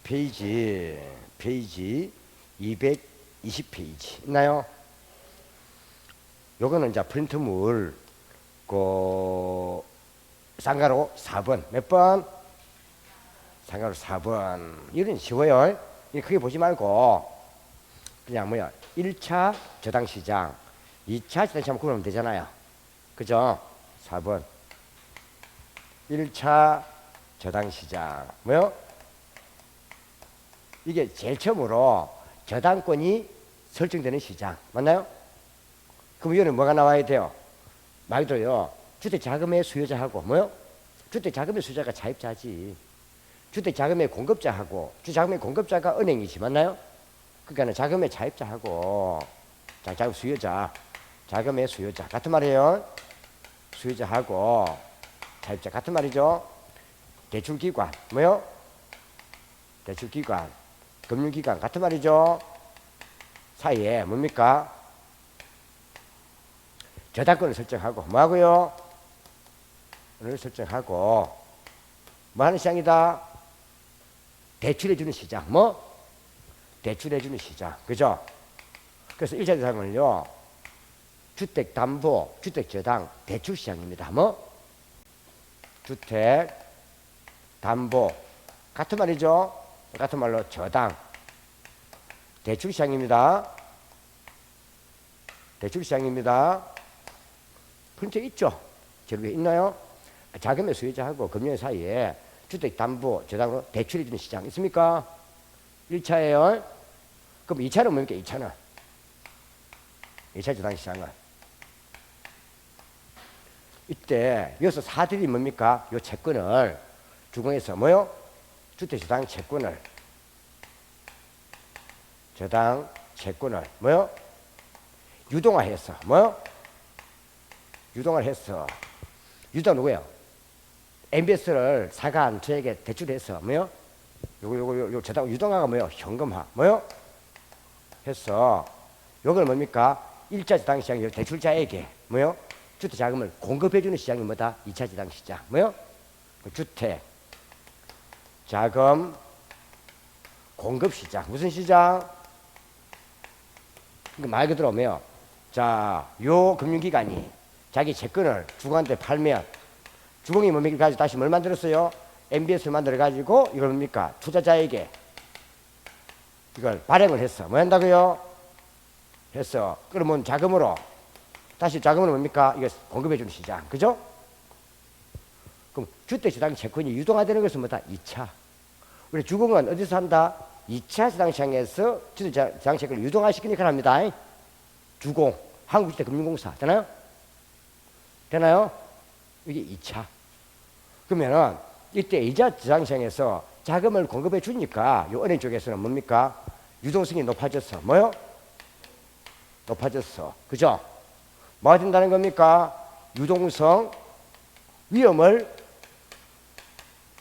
페이지 220페이지 있나요? 요거는 이제 프린트물 쌍가로 4번 몇 번? 쌍가로 4번. 이런 쉬워요. 크게 보지 말고 그냥 1차 저당시장 2차 저당시장 구분하면 되잖아요. 그죠? 4번 1차 저당시장 이게 제일 처음으로 저당권이 설정되는 시장 맞나요? 그럼 이거는 뭐가 나와야 돼요? 말 그대로요 주택자금의 수요자하고 주택자금의 수요자가 차입자지. 주택자금의 공급자하고 주택자금의 공급자가 은행이지 맞나요? 그러니까 자금의 차입자하고 자금 수요자 자금의 수요자 같은 말이에요. 수요자하고 차입자 같은 말이죠. 대출기관 대출기관 금융기관 같은 말이죠. 사이에 뭡니까? 저당권을 설정하고 뭐하고요? 을 설정하고 뭐하는 시장이다? 대출해주는 시장 대출해주는 시장 그죠? 그래서 1차 대상은요 주택담보 주택저당 대출시장입니다. 주택담보 같은 말이죠. 같은 말로 저당 대출시장입니다. 대출시장입니다. 프린트 있죠? 저 위에 있나요? 자금의 수요자하고 금융 사이에 주택담보 저당으로 대출해주는 시장 있습니까? 1차예요. 그럼 2차는 뭡니까? 2차는 2차 저당시장은 이때 여기서 사들이 뭡니까? 요 채권을 주공에서 주택저당 채권을 저당 채권을 유동화해서 유동화를 해서 유동 누구예요? MBS를 사간 저에게 대출해서 요거 저당 유동화가 현금화 해서 요걸 뭡니까? 1차 저당 시장 대출자에게 주택자금을 공급해주는 시장이 뭐다? 2차 저당 시장 주택 자금 공급 시장 무슨 시장? 말 그대로 자, 요 금융기관이 자기 채권을 주공한테 팔면 주공이 뭡니까? 가지고 다시 뭘 만들었어요? MBS를 만들어 가지고 이걸 뭡니까? 투자자에게 이걸 발행을 했어. 뭐 한다고요? 했어. 그러면 자금으로 다시 자금으로 뭡니까? 이거 공급해 주는 시장. 그죠? 그럼 주택저당 채권이 유동화되는 것은 뭐다? 2차. 우리 주공은 어디서 한다? 2차 시장에서 주택저당 채권을 유동화시키니까 합니다. 주공, 한국주택금융공사. 되나요? 되나요? 이게 2차. 그러면은 이때 2차 저당시장에서 자금을 공급해 주니까 요 은행 쪽에서는 뭡니까? 유동성이 높아졌어. 높아졌어. 그죠? 뭐가 된다는 겁니까? 유동성 위험을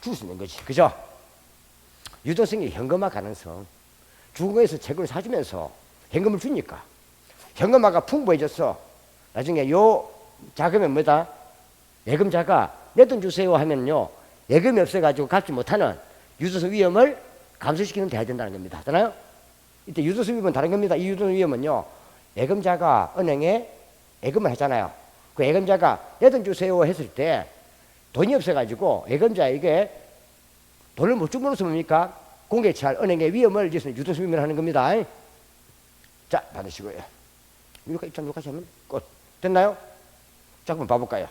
줄 수 있는 거지. 그죠? 유동성이 현금화 가능성. 주공에서 채권을 사주면서 현금을 주니까 현금화가 풍부해졌어. 나중에 요 자금은 뭐다? 예금자가 내 돈 주세요 하면요 예금이 없어가지고 갚지 못하는 유동성 위험을 감소시키는 데 해야 된다는 겁니다. 되나요? 이때 유동성 위험은 다른 겁니다. 이 유동성 위험은요 예금자가 은행에 예금을 하잖아요. 그 예금자가 내 돈 주세요 했을 때 돈이 없어가지고 예금자에게 돈을 못 줌으로써 뭡니까? 공개에 처할 은행의 위험을 유동성 위험을 하는 겁니다. 자, 받으시고요. 여기까지 하면 끝. 됐나요? 자, 한번 봐볼까요?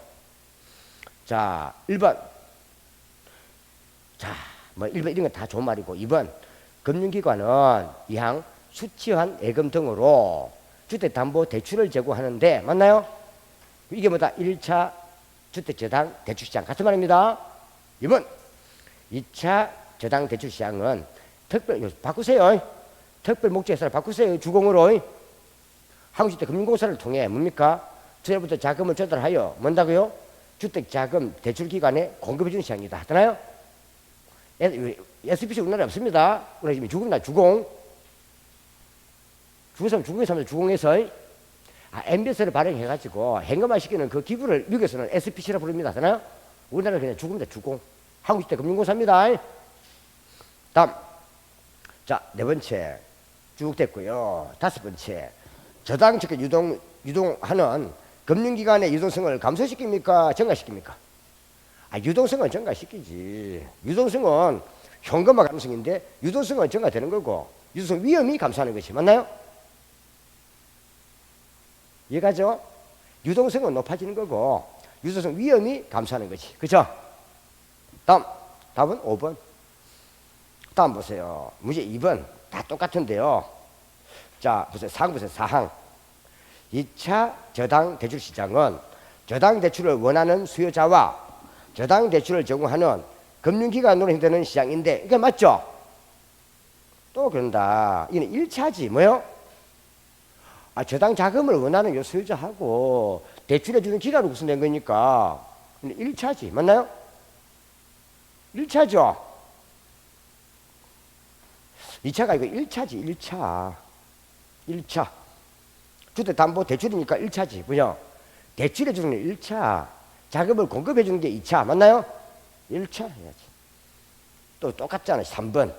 자, 1번. 자, 1번 이런 건 다 좋은 말이고 2번. 금융기관은 이항 수취한 예금 등으로 주택담보대출을 제공하는데 맞나요? 이게 뭐다? 1차 주택저당 대출시장 같은 말입니다. 2번 2차 저당 대출시장은 바꾸세요. 특별 목적에서 바꾸세요. 주공으로 한국주택금융공사를 통해 뭡니까? 투자부터 자금을 조달하여 뭔다고요? 주택자금 대출기관에 공급해주는 시장이다. 하잖아요? SPC 우리나라에 없습니다. 우리 지금 주공이다. 주공. 주공에서 주공에서 MBS를 발행해가지고 현금화시키는 그 기구를 미국에서는 SPC라 부릅니다. 하잖아요? 우리나라는 그냥 주공입니다. 주공. 한국주택금융공사입니다. 다음 자, 네 번째 쭉 됐고요. 다섯 번째, 저당 측 유동하는 금융기관의 유동성을 감소시킵니까? 증가시킵니까? 유동성은 증가시키지. 유동성은 현금화 가능성인데 유동성은 증가되는 거고 유동성 위험이 감소하는 것이 맞나요? 이해가죠? 유동성은 높아지는 거고 유동성 위험이 감소하는 거지. 그죠? 다음, 답은 5번. 다음 보세요. 문제 2번. 다 똑같은데요. 자, 보세요. 사항 보세요. 사항. 2차 저당 대출 시장은 저당 대출을 원하는 수요자와 저당 대출을 제공하는 금융기관으로 형성되는 시장인데, 이게 맞죠? 또 그런다. 이는 1차지. 뭐요? 저당 자금을 원하는 요 수요자하고 대출해주는 기관으로 구성된 거니까 1차지. 맞나요? 1차죠? 2차가 아니고 1차지. 1차. 주택담보대출이니까 1차지. 뭐냐? 대출해주는 게 1차. 자금을 공급해주는 게 2차. 맞나요? 1차 해야지. 또 똑같잖아요. 3번.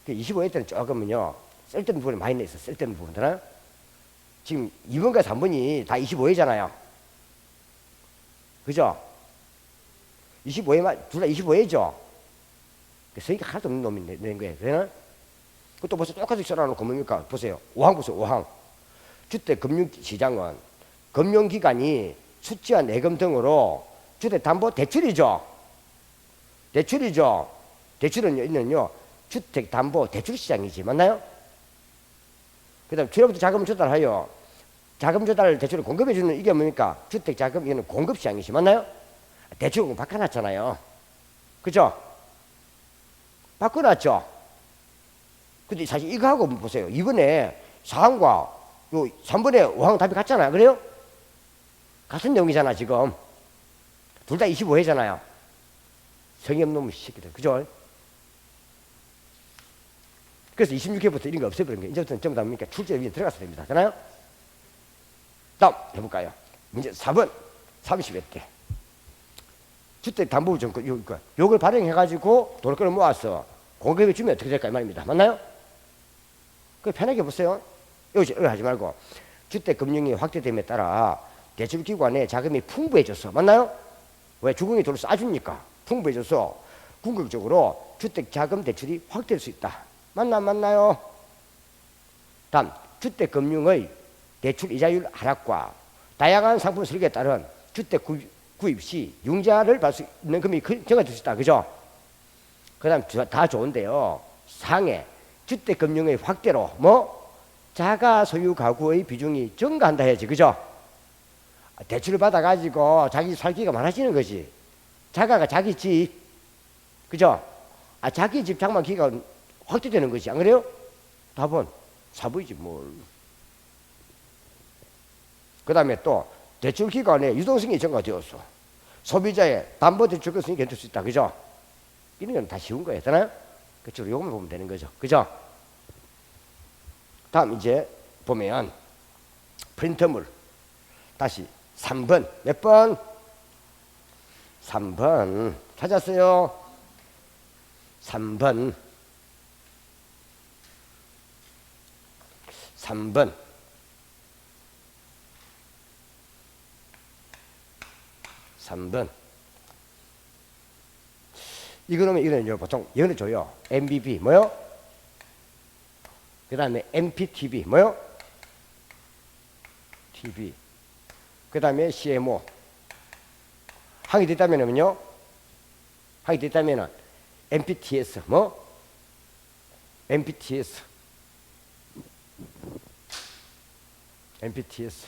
25회 때는 조금은요, 쓸데없는 부분이 많이 있어. 쓸데없는 부분들은. 지금 2번과 3번이 다 25회잖아요. 그죠? 25회만, 둘 다 25회죠? 성의가 하나도 없는 놈이 낸 거예요. 그러나? 그것도 벌써 똑같이 써놔놓고 뭡니까? 보세요. 5항 보세요. 5항. 주택금융시장은 금융기관이 수취와 내금 등으로 주택담보대출이죠. 대출이죠. 대출은요, 주택담보대출시장이지. 맞나요? 그 다음 주로부터 자금을 조달하여 자금 조달 대출을 공급해주는 이게 뭡니까? 주택자금, 이거는 공급시장이지. 맞나요? 대출금 바꿔놨잖아요. 그죠? 바꿔놨죠? 근데 사실 이거하고 보세요. 이번에 4항과 요 3번에 5항 답이 같잖아요. 그래요? 같은 내용이잖아, 지금. 둘 다 25회잖아요. 성의 없는 놈의 새끼들. 그죠? 그래서 26회부터 이런 거 없애버린 거예요. 이제부터는 전부 다 뭡니까? 출제 위에 들어가서 됩니다. 되나요? 다음 해볼까요? 문제 4번 30회 때. 주택담보정권 요걸 발행해가지고 돈을 끌어 모아서 공급해 주면 어떻게 될까 이 말입니다. 맞나요? 그 편하게 보세요. 여기 하지 말고 주택금융이 확대됨에 따라 대출기관에 자금이 풍부해져서 맞나요? 왜 주공이 돈을 쏴주니까 풍부해져서 궁극적으로 주택자금 대출이 확대될 수 있다. 맞나요? 다음 주택금융의 대출 이자율 하락과 다양한 상품 설계에 따른 주택 구입 시 융자를 받을 수 있는 금액이 증가될 수 있다. 그죠? 그 다음 다 좋은데요. 상해 주택금융의 확대로 자가 소유 가구의 비중이 증가한다 해야지. 그죠? 대출을 받아가지고 자기 살기가 많아지는 거지. 자가가 자기 집. 그죠? 자기 집 장만기가 확대되는 거지. 안 그래요? 답은 4번이지 뭘. 그 다음에 또 대출기관의 유동성이 증가되었어. 소비자의 담보대출 가능성이 견딜 수 있다. 그죠? 이런 건 다 쉬운 거예요. 되나요? 그쪽으로 요금을 보면 되는 거죠. 그죠? 다음 이제 보면 프린터물 다시 3번 몇 번? 3번 찾았어요? 3번 3번 이거는 보통 이거는 줘요. MBB 뭐요? 그 다음에 MPTB 뭐요? TV 그 다음에 CMO 항이 됐다면은요? 항이 됐다면은 MPTS MPTS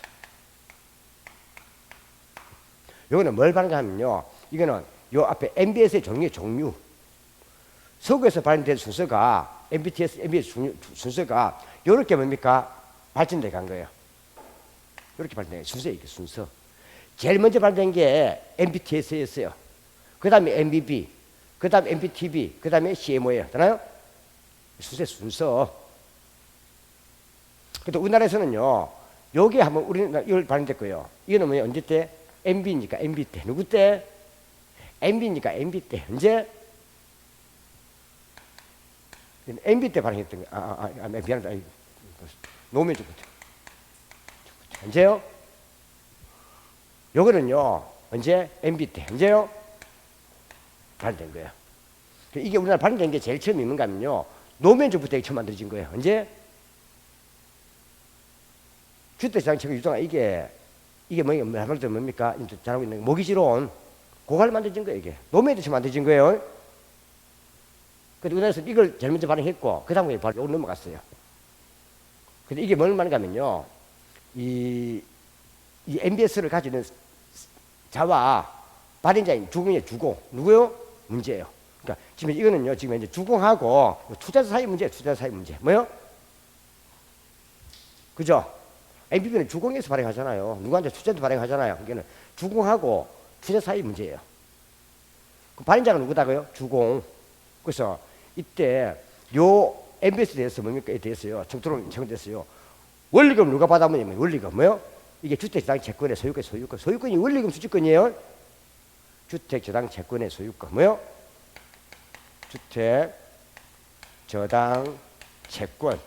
요거는 뭘 발행하면요, 이거는 요 앞에 MBS의 종류 서구에서 발행된 순서가 MBTS, MBS 순서가 요렇게 뭡니까? 발전돼 간 거예요. 요렇게 발전된 순서예요. 이게 순서. 제일 먼저 발전된 게 MBTS였어요. 그 다음에 MBB, 그 다음에 MPTB, 그 다음에 CMO예요. 되나요? 순서. 근데 우리나라에서는요, 요게 한번 우리나라 이걸 발행됐고요. 이거는 뭐냐? 언제 때? MB니까 MB 때. 누구 때? MB니까 MB 때. 언제? MB 때 발행했던 거. 미안하다. 노무현 정부 때. 언제요? 요거는요, 언제? MB 때. 언제요? 발행된 거예요. 이게 우리나라 발행된 게 제일 처음 있는가 하면요, 노무현 정부 때 처음 만들어진 거예요. 언제? 주택장치가 유정아, 이게 말하자면 뭡니까? 잘하고 있는 모기지론. 고갈 만들어진 거예요, 이게. 노무현 때 처음 만들어진 거예요. 근데 우리나라에서 이걸 제일 먼저 발행했고, 그 다음에 바로 요걸 넘어갔어요. 근데 이게 뭘 말하는가 하면요, 이 MBS를 가지는 자와 발행자인 주공의 주공. 누구요? 문제예요. 그러니까 지금 이거는요, 지금 이제 주공하고 투자자 사이 문제예요, 투자자 사이 문제. 뭐요? 그죠? MBB는 주공에서 발행하잖아요. 누구한테 투자도 발행하잖아요. 이게는 주공하고 투자 사이 문제예요. 그 발행자가 누구다고요? 주공. 그래서 이때 요 MBS에 대해서 뭡니까? 에 대해서요, 정토론 정됐어요. 원리금 누가 받아보냐면 원리금 뭐요? 이게 주택저당 채권의 소유권, 소유권이 원리금 수주권이에요. 주택저당 채권의 소유권 뭐요? 주택저당 채권의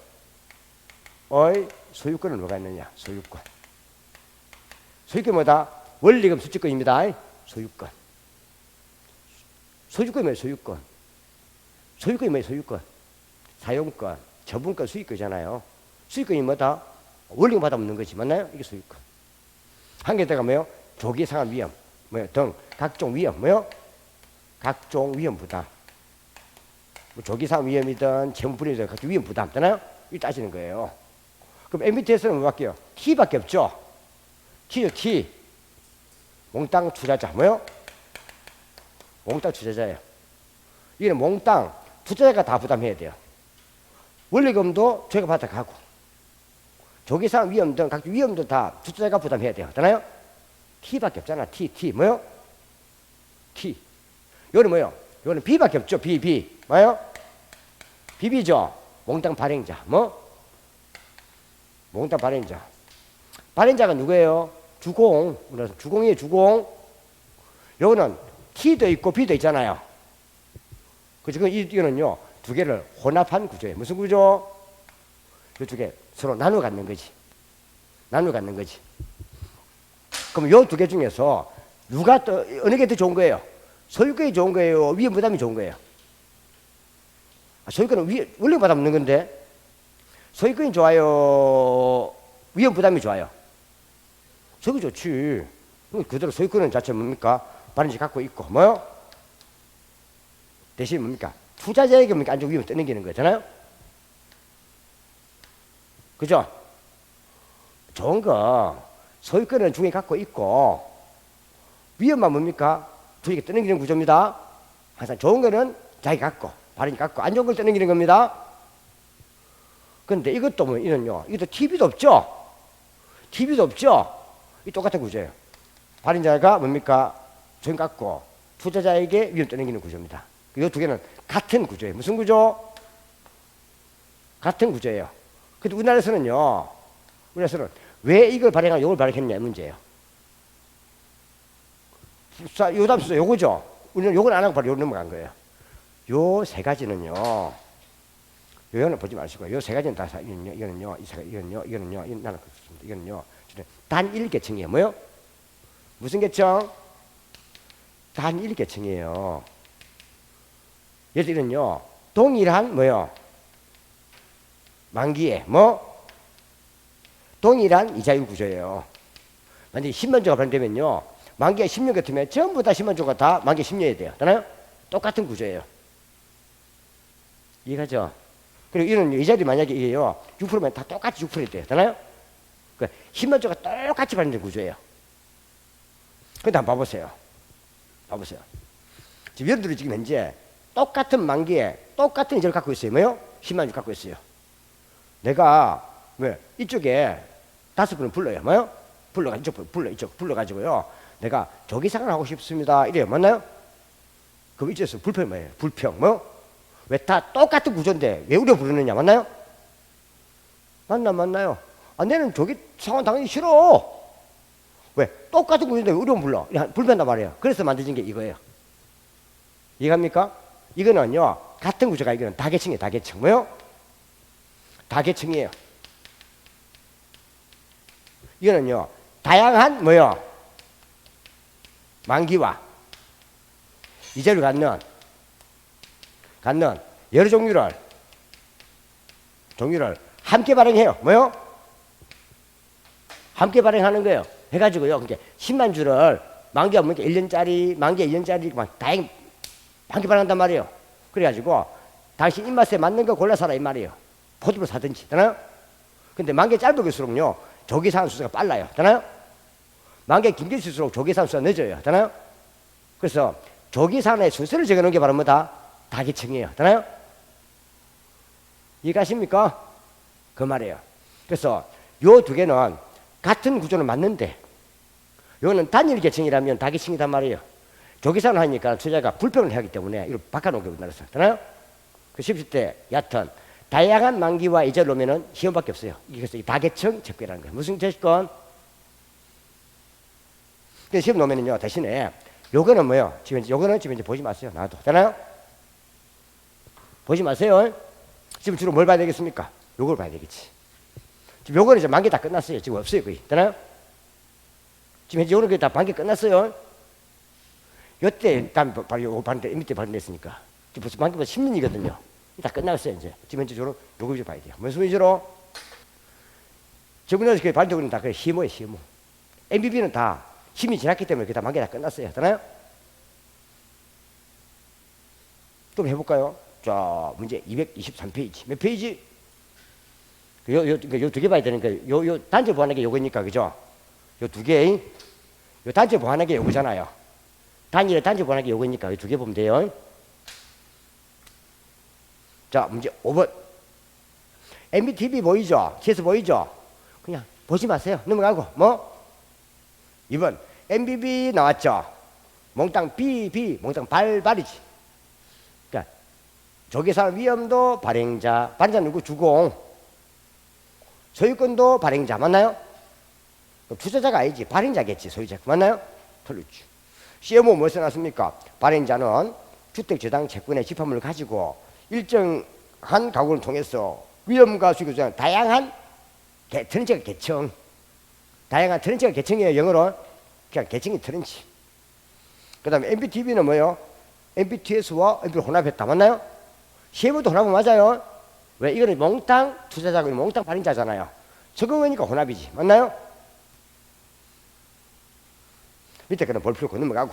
소유권은 뭐가 있느냐? 소유권. 소유권 뭐다? 원리금 수주권입니다. 소유권. 소유권이 뭐예요? 소유권. 소유권이 뭐예요? 소유권. 사용권, 처분권, 수익권이잖아요. 수익권이 뭐다? 원리금 받아먹는 거지. 맞나요? 이게 소유권. 한 개다가 뭐요? 조기 상환 위험, 뭐요? 등 각종 위험, 뭐요? 각종 위험 부담. 뭐 조기 상환 위험이든 채무불이든 각종 위험 부담 있잖아요. 이거 따지는 거예요. 그럼 MBTS는 뭐밖에 요? T밖에 없죠. T요, T. 몽땅 투자자, 뭐요? 몽땅 투자자예요. 이게 몽땅 투자자가 다 부담해야 돼요. 원리금도 저희가 받아가고, 조기상 위험 등 각종 위험도 다 투자자가 부담해야 돼요. 맞잖아요? T밖에 없잖아. T. 뭐요? T. 요거는 뭐요? 요거는 B밖에 없죠. B. 뭐요? BB죠. 몽땅 발행자. 뭐? 몽땅 발행자. 발행자가 누구예요? 주공. 주공이에요, 주공. 요거는 T도 있고 B도 있잖아요. 그죠? 이거는요, 두 개를 혼합한 구조예요. 무슨 구조? 이 두 개 서로 나눠 갖는 거지. 나눠 갖는 거지. 그럼 요 두 개 중에서 누가 또 어느 게 더 좋은 거예요? 소유권이 좋은 거예요? 위험 부담이 좋은 거예요? 소유권은 원리금 받아먹는 건데, 소유권이 좋아요? 위험 부담이 좋아요? 소유권 좋지. 그대로 소유권은 자체 뭡니까? 발행자 갖고 있고, 뭐요? 대신 뭡니까? 투자자에게 뭡니까? 안전 위험을 떠넘기는 거잖아요? 그죠? 좋은 거, 소유권은 중에 갖고 있고, 위험만 뭡니까? 주에게 떠넘기는 구조입니다. 항상 좋은 거는 자기 갖고, 발행이 갖고, 안 좋은 걸 떠넘기는 겁니다. 그런데 이것도 뭐, 이는요, 이것도 TV도 없죠? TV도 없죠? 이 똑같은 구조예요. 발행자가 뭡니까? 전 갖고, 투자자에게 위험 떠넘기는 구조입니다. 이 두 개는 같은 구조예요. 무슨 구조? 같은 구조예요. 근데 우리나라에서는 왜 이걸 발행하고 이걸 발행했냐 문제예요. 요 다음 순서 요거죠. 우리는 요걸 안 하고 바로 요로 넘어간 거예요. 요 세 가지는요, 요거는 보지 마시고, 요 세 가지는 다, 이거는요, 이거는요, 단일 계층이에요. 뭐요? 무슨 계층? 단일 계층이에요. 얘들은요, 동일한 뭐요? 만기에 뭐? 동일한 이자율 구조예요. 만약에 10만조가 발행되면요, 만기가 10년 같으면 전부 다 10만조가 다 만기 10년이 돼요. 맞나요? 똑같은 구조예요. 이해가죠? 그리고 이런 이자율이 만약에 이게요, 6%면 다 똑같이 6%이 돼요. 맞나요? 그러니까 10만조가 똑같이 발행된 구조예요. 근데 한번 봐보세요. 지금 여러분들이 지금 현재 똑같은 만기에 똑같은 이자를 갖고 있어요. 뭐요? 10만주 갖고 있어요. 내가 왜 이쪽에 5분을 불러요. 뭐요? 이쪽 불러가지고요, 내가 조기상환 하고 싶습니다. 이래요. 맞나요? 그럼 이쪽에서 불평이 뭐예요? 불평. 뭐요? 왜 다 똑같은 구조인데 왜 우려 부르느냐. 맞나요? 맞나요? 내는 조기상환 당연히 싫어. 왜? 똑같은 구조인데 왜 우려 불러? 불편단 말이에요. 그래서 만들어진 게 이거예요. 이해갑니까? 이거는요, 같은 구조가 이거는 다계층이에요. 다계층. 뭐요? 다계층이에요. 이거는요, 다양한 뭐요? 만기와 이자를 갖는 여러 종류를 함께 발행해요. 뭐요? 함께 발행하는 거예요. 해가지고요. 그러니까 10만 주를 만기가 뭐 1년짜리, 만기가 1년짜리 막 다행 함께 발행한단 말이에요. 그래가지고 당신 입맛에 맞는 거 골라 사라 이 말이에요. 포트로 사든지, 되나요? 근데 만기 짧을수록요, 조기 사는 수수가 빨라요. 되나요? 만기 긴길수록 조기 사는 수가 늦어요. 되나요? 그래서 조기 산의 순서를 정해놓은 게 바로 뭐다? 다계층이에요. 되나요? 이해가십니까? 그 말이에요. 그래서 요 두 개는 같은 구조는 맞는데 요거는 단일 계층이라면 다계층이단 말이에요. 조기산을 하니까 투자가 불평을 하기 때문에 이걸 바꿔놓은 거고 나라서. 되나요? 그 17대 얕은 다양한 만기와 이자를 놓으면은 시험밖에 없어요. 그래서 이 다계층 채권이라는 거예요. 무슨 채권? 근데 시험 놓으면은요, 대신에 요거는 뭐요? 요거는 지금 이제 보지 마세요. 나도. 되나요? 보지 마세요. 지금 주로 뭘 봐야 되겠습니까? 요걸 봐야 되겠지. 지금 요거는 이제 만기 다 끝났어요. 지금 없어요. 거의. 되나요? 지금 현재 요거는 다 만기 끝났어요. 요때 바로 요거 발언, 밑에 발언됐으니까. 지금 벌써 만기가 10년이거든요. 다 끝났어요. 이제. 지금 현재 요거 이제 봐야 돼요. 무슨 소리죠? 저번에 그 발언된 다 그래. 시모예요. 시모. MBB는 다 힘이 지났기 때문에 그게 다 만기 다 끝났어요. 되나요? 좀 해볼까요? 자, 문제 223페이지. 몇 페이지? 요 두 개 봐야 되는 거예요. 요 단체 보완하는 게 요거니까, 그죠? 요 두 개. 요 단체 보완하는 게 요거잖아요. 단일의 단체 보완하는 게 요거니까 요 두 개 보면 돼요. 자, 문제 5번. MBTV 보이죠? GS 보이죠? 그냥 보지 마세요. 넘어가고. 뭐? 2번. MBB 나왔죠? 몽땅 BB, 몽땅 발발이지. 그러니까 조기산 위험도 발행자, 발행자 누구? 주공. 소유권도 발행자. 맞나요? 투자자가 아니지. 발행자겠지. 소유자. 맞나요? 틀렸지. CMO 뭐 써놨습니까? 발행자는 주택저당 채권의 집합물을 가지고 일정한 가구를 통해서 위험과 수익을 주는 다양한 트렌치가 계층. 다양한 트렌치가 계층이에요. 영어로. 그냥 계층이 트렌치. 그 다음에 MBTV는 뭐예요? MBTS와 MB를 혼합했다. 맞나요? CMO도 혼합은 맞아요. 왜? 이거는 몽땅 투자자고 몽땅 발행자잖아요. 적응하니까 혼합이지. 맞나요? 밑에 거는 볼 필요 없고 넘어가고.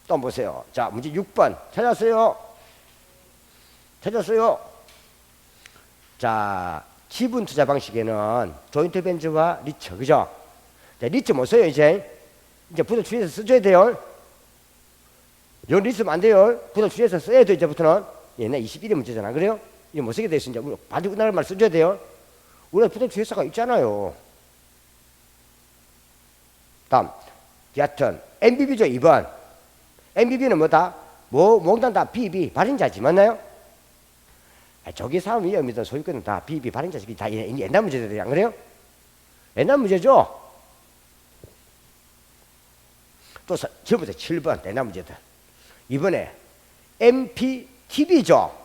또 한번 보세요. 자, 문제 6번. 찾았어요? 찾았어요? 자, 지분 투자 방식에는 조인트 벤처와 리처. 그죠? 자, 리처 뭐 써요, 이제? 이제 부도 추리해서 써줘야 돼요. 요 리처면 안 돼요. 부도 추리해서 써야 돼, 이제부터는. 옛날 21의 문제잖아. 그래요? 이거 못 쓰게 돼 있으니까 반드시 우리나라 말 써줘야 돼요. 우리나라 부도 추리회사가 있잖아요. 다음. 여하튼, MBB죠, 2번. MBB는 뭐다? 몽땅 다 BB, 발행자지. 맞나요? 조기 사업 위험이든 소유권은 다 BB, 발행자지. 다 옛날 문제들이 안 그래요? 옛날 문제죠? 또 저부터 7번, 옛날 문제들. 이번에 MPTV죠?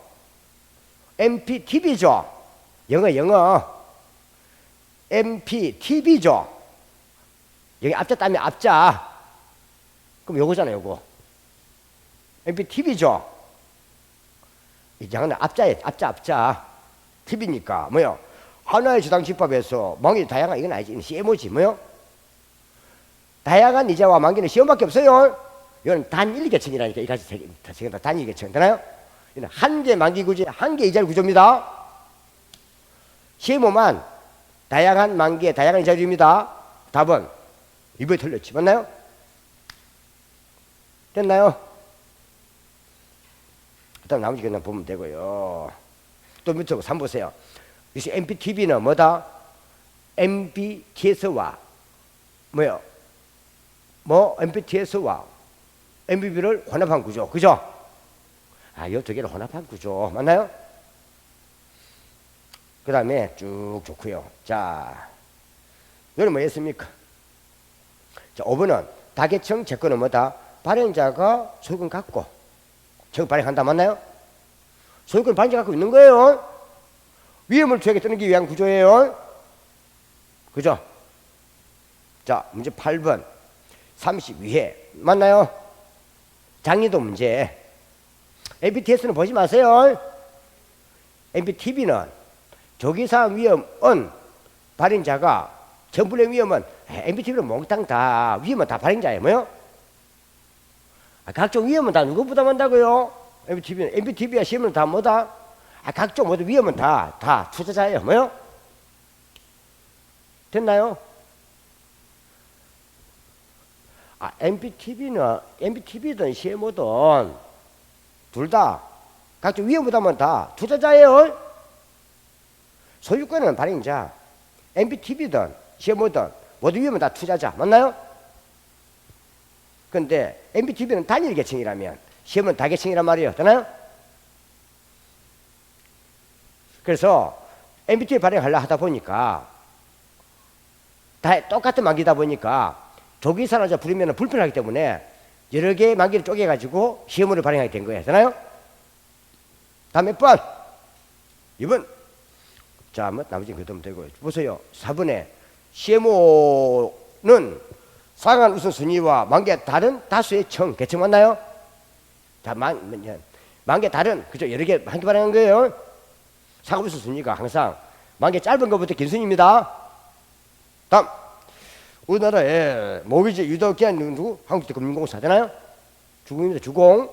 MPTV죠? 영어. MPTV죠? 여기 앞자 따면 앞자. 그럼 요거잖아요, 요거. MPTV죠? 이장은 앞자에, 앞자. TV니까, 뭐요? 하나의 주당 집합에서 만기 다양한, 이건 아니지. 이건 CMO지, 뭐요? 다양한 이자와 만기는 시험밖에 없어요. 이건 단일 계층이라니까, 이 가지 세 개 다 단일 계층. 되나요? 이건 한 개 만기 구조, 한 개 이자 구조입니다. CMO만 다양한 만기에 다양한 이자율입니다. 답은 이번에 틀렸지. 맞나요? 됐나요? 그다음 나머지 그냥 보면 되고요. 또 밑에 3 보세요. 역시 MPTV는 뭐다? MBTS와 뭐요? MBTS와 MBB를 혼합한 구조. 그죠? 아, 이 두 개를 혼합한 구조. 맞나요? 그 다음에 쭉 좋고요. 자, 이거는 뭐였습니까? 자, 5번은 다계층 채권은 뭐다? 발행자가 소유권 갖고 채권 발행한다. 맞나요? 소유권 발행자 갖고 있는 거예요. 위험을 투약에 떠나기 위한 구조예요. 그죠? 자, 문제 8번 32회 맞나요? 장리도 문제. MBTS는 보지 마세요. MBTV는 조기사항 위험은 발행자가 전불량 위험은 MBTV는 몽땅 다 위험은 다 발행자예요. 뭐요? 각종 위험은 다 누구 부담한다고요? MBTV와 시험은 다 뭐다? 각종 모두 위험은 다 투자자예요. 뭐요? 됐나요? MBTV든 CMO든 둘 다 각종 위험 부담은 다 투자자예요. 소유권은 발행자. MBTV든 CMO든 모두 위험은 다 투자자. 맞나요? 근데 MBTV는 단일 계층이라면 CMO는 다계층이란 말이에요. 되나요? 그래서 MBTV 발행하려 하다 보니까 다 똑같은 만기다 보니까 조기사항자 부르면 불편하기 때문에 여러 개의 만기를 쪼개가지고 시험으로 발행하게 된 거예요. 되나요? 다음 몇 번? 2번. 자, 뭐 나머지는 그대로 되고. 보세요. 4번에 CMO는 상한 우선순위와 만기가 다른 다수의 계층 맞나요? 자, 만기가 다른, 그죠? 여러 개 만기 발행한 거예요. 상한 우선순위가 항상 만기 짧은 것부터 긴 순입니다. 다음. 우리나라에 모기지 유도기한 누구? 한국주택금융공사 되나요? 주공입니다. 주공.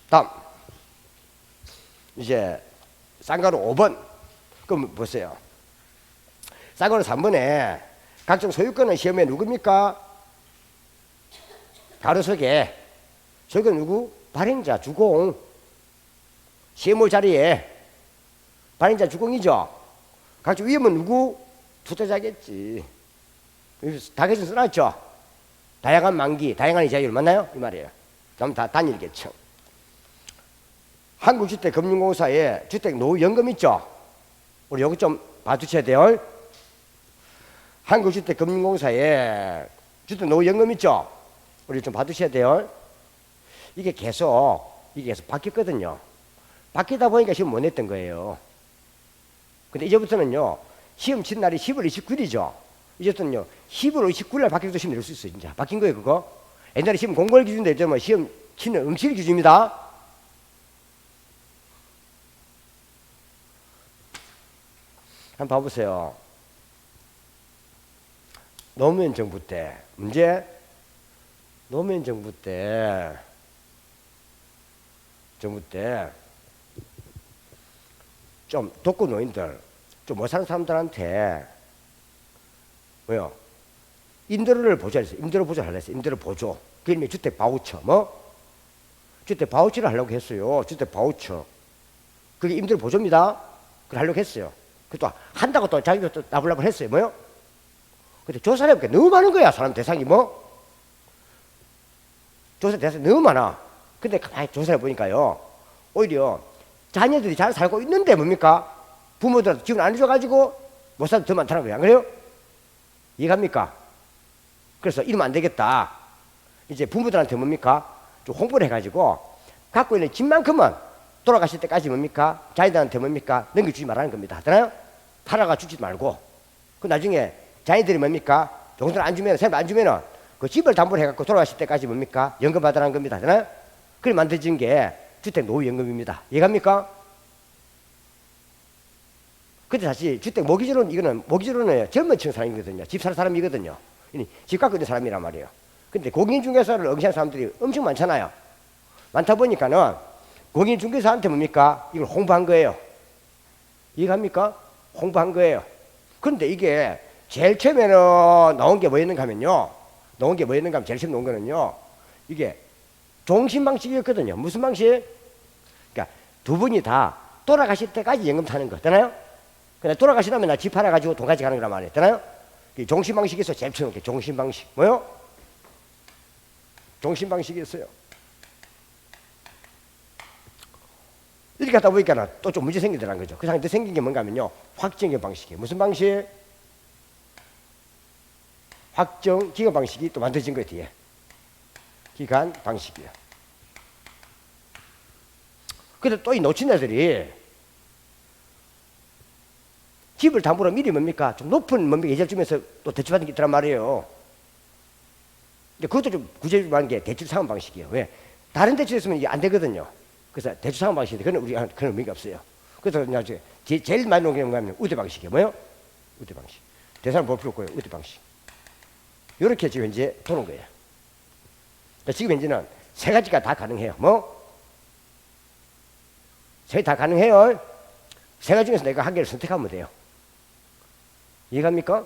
다음 이제 쌍가루 5번. 그럼 보세요. 쌍가루 3번에 각종 소유권은 시험에 누굽니까? 가로속에 소유권 누구? 발행자 주공. CMO 자리에 발행자 주공이죠. 각종 위험은 누구? 투자자겠지. 다계층 써놨죠. 다양한 만기, 다양한 이자율 맞나요? 이 말이에요. 그럼 다 단일 계층. 한국주택금융공사에 주택노후연금 있죠. 우리 여기 좀 봐두셔야 돼요. 한국주택금융공사에 주택노후연금 있죠. 우리 좀 봐두셔야 돼요. 이게 계속 바뀌었거든요. 바뀌다 보니까 시험 못 냈던 거예요. 근데 이제부터는요, 시험 친 날이 10월 29일이죠. 이제부터는요, 10월 29일 바뀌어도 시험 낼 수 있어요. 진짜 바뀐 거예요, 그거. 옛날에 시험 공고일 기준도 있지만 시험 치는 응시 기준입니다. 한번 봐보세요. 노무현 정부 때 문제. 노무현 정부 때 좀 독거 노인들, 좀 못 사는 사람들한테 뭐요? 임대료를 보조했어요. 임대료 보조를 했어요. 임대료 보조. 그 이름이 주택 바우처. 주택 바우처를 하려고 했어요. 주택 바우처. 그게 임대료 보조입니다. 그걸 하려고 했어요. 그것도 한다고 또 자기가 또 나불나불 했어요. 뭐요? 근데 조사를 해볼게 너무 많은 거야. 사람 대상이 조사 대상이 너무 많아. 근데 가만히 조사해 보니까요, 오히려 자녀들이 잘 살고 있는데 뭡니까? 부모들한테 지원 안 해줘가지고 못 살도 더 많다는 거야. 안 그래요? 이해갑니까? 그래서 이러면 안 되겠다. 이제 부모들한테 뭡니까? 좀 홍보를 해가지고 갖고 있는 집만큼은 돌아가실 때까지 뭡니까? 자녀들한테 뭡니까? 넘겨주지 말라는 겁니다. 하잖아요? 팔아가 주지 말고. 그 나중에 자녀들이 뭡니까? 용돈 안 주면, 세금 안 주면은 그 집을 담보로 해갖고 돌아가실 때까지 뭡니까? 연금 받으라는 겁니다. 하잖아요? 그래 만들어진 게 주택 노후연금입니다. 이해갑니까? 근데 사실 주택 모기지로는 젊은 층 사람이거든요. 집 살 사람이거든요. 집 갖고 있는 사람이란 말이에요. 근데 공인중개사를 응시하는 사람들이 엄청 많잖아요. 많다 보니까는 공인중개사한테 뭡니까? 이걸 홍보한 거예요. 이해갑니까? 홍보한 거예요. 그런데 이게 제일 처음에는 나온 게 뭐였는가 하면요. 제일 처음 나온 거는요. 이게 종신 방식이었거든요. 무슨 방식? 그러니까 두 분이 다 돌아가실 때까지 연금 타는 거 있잖아요. 근데 돌아가시다면 나 집 팔아가지고 돈 가져가는 거란 말이에요. 있잖아요. 종신 방식에서 제일 처음 종신 방식. 뭐요? 종신 방식이었어요. 이렇게 하다 보니까 또 좀 문제 생기더라는 거죠. 그 상황에 생긴 게 뭔가 하면요. 확정기간 방식이에요. 무슨 방식? 확정기간 방식이 또 만들어진 거예요. 뒤에. 기간 방식이에요. 근데 또 이 놓친 애들이 집을 담보로 미리 뭡니까? 좀 높은 뭡니까? 예절 주면서 또 대출받는 게 있단 말이에요. 근데 그것도 좀 구제받는 게 대출 상환 방식이에요. 왜? 다른 대출했으면 이게 안 되거든요. 그래서 대출 상환 방식인데 그건 우리가 그런 의미가 없어요. 그래서 그냥 제일 많이 놓은 게 뭐냐면 우대 방식이에요. 뭐요? 우대 방식. 대상을 볼 필요 없고요. 우대 방식. 이렇게 지금 현재 도는 거예요. 지금 현재는 세 가지가 다 가능해요. 뭐? 세 개 다 가능해요. 세 가지 중에서 내가 한 개를 선택하면 돼요. 이해갑니까?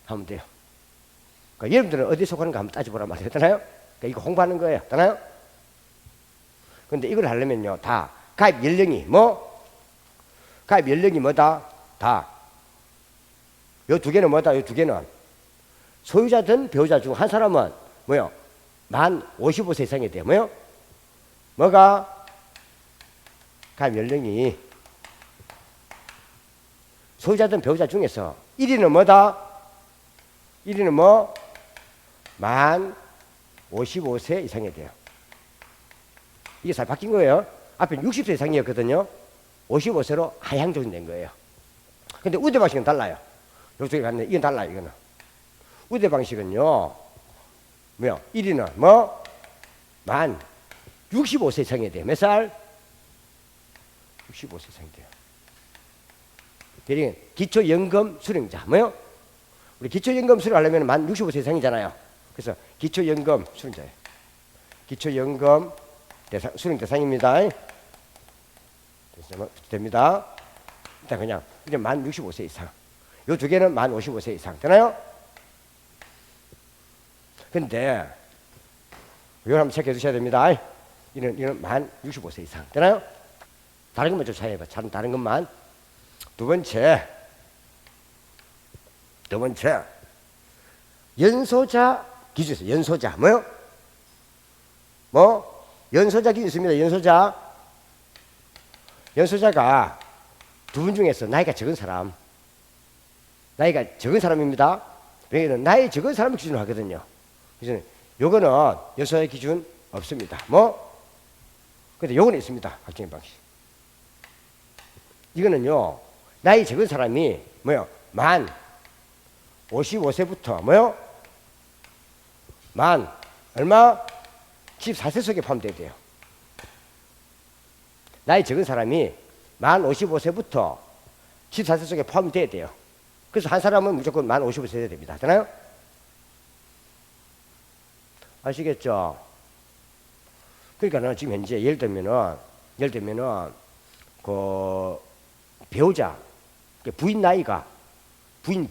하면 돼요. 그러니까 여러분들은 어디에 속하는가 한번 따져보란 말이에요. 되나요? 그러니까 이거 홍보하는 거예요. 되나요? 근데 이걸 하려면요, 다 가입 연령이 뭐? 가입 연령이 뭐다? 다. 요 두 개는 뭐다? 요 두 개는 소유자든 배우자 중 한 사람은 뭐요? 만 55세 이상이 돼요. 뭐요? 뭐가? 가입 연령이 소유자든 배우자 중에서 1위는 뭐다? 1위는 뭐? 만 55세 이상이 돼요. 이게 잘 바뀐 거예요. 앞에 60세 이상이었거든요. 55세로 하향 조정된 거예요. 근데 우대 방식은 달라요. 요쪽에 갔네. 이건 달라요. 이거는. 우대 방식은요. 뭐요? 1위는 뭐? 만 65세 이상이 돼요. 몇 살? 65세 이상이 돼요. 기초연금 수령자. 뭐요? 우리 기초연금 수령하려면 만 65세 이상이잖아요. 그래서 기초연금 수령자예요. 기초연금 수령 대상입니다. 됩니다. 일단 그냥 이제 만 65세 이상. 요 두 개는 만 55세 이상. 되나요? 근데 이걸 한번 체크해 두셔야 됩니다. 이는 만 65세 이상. 되나요? 다른 것만 좀 차이해봐. 다른 것만. 두 번째, 연소자 기준에서 연소자 뭐요? 뭐? 연소자 기준 있습니다. 연소자가 두 분 중에서 나이가 적은 사람입니다. 왜냐면 나이 적은 사람을 기준으로 하거든요. 그래서 요거는 연소자 기준 없습니다. 뭐? 근데 요거는 있습니다. 확정의 방식. 이거는요, 나이 적은 사람이 뭐요? 만 55세부터 뭐요? 만 얼마? 14세 속에 포함돼야 돼요. 나이 적은 사람이 만 55세부터 14세 속에 포함이 돼야 돼요. 그래서 한 사람은 무조건 만 55세 돼야 됩니다. 되나요? 아시겠죠? 그러니까 지금 현재 예를 들면은 그 배우자 부인 나이가 부인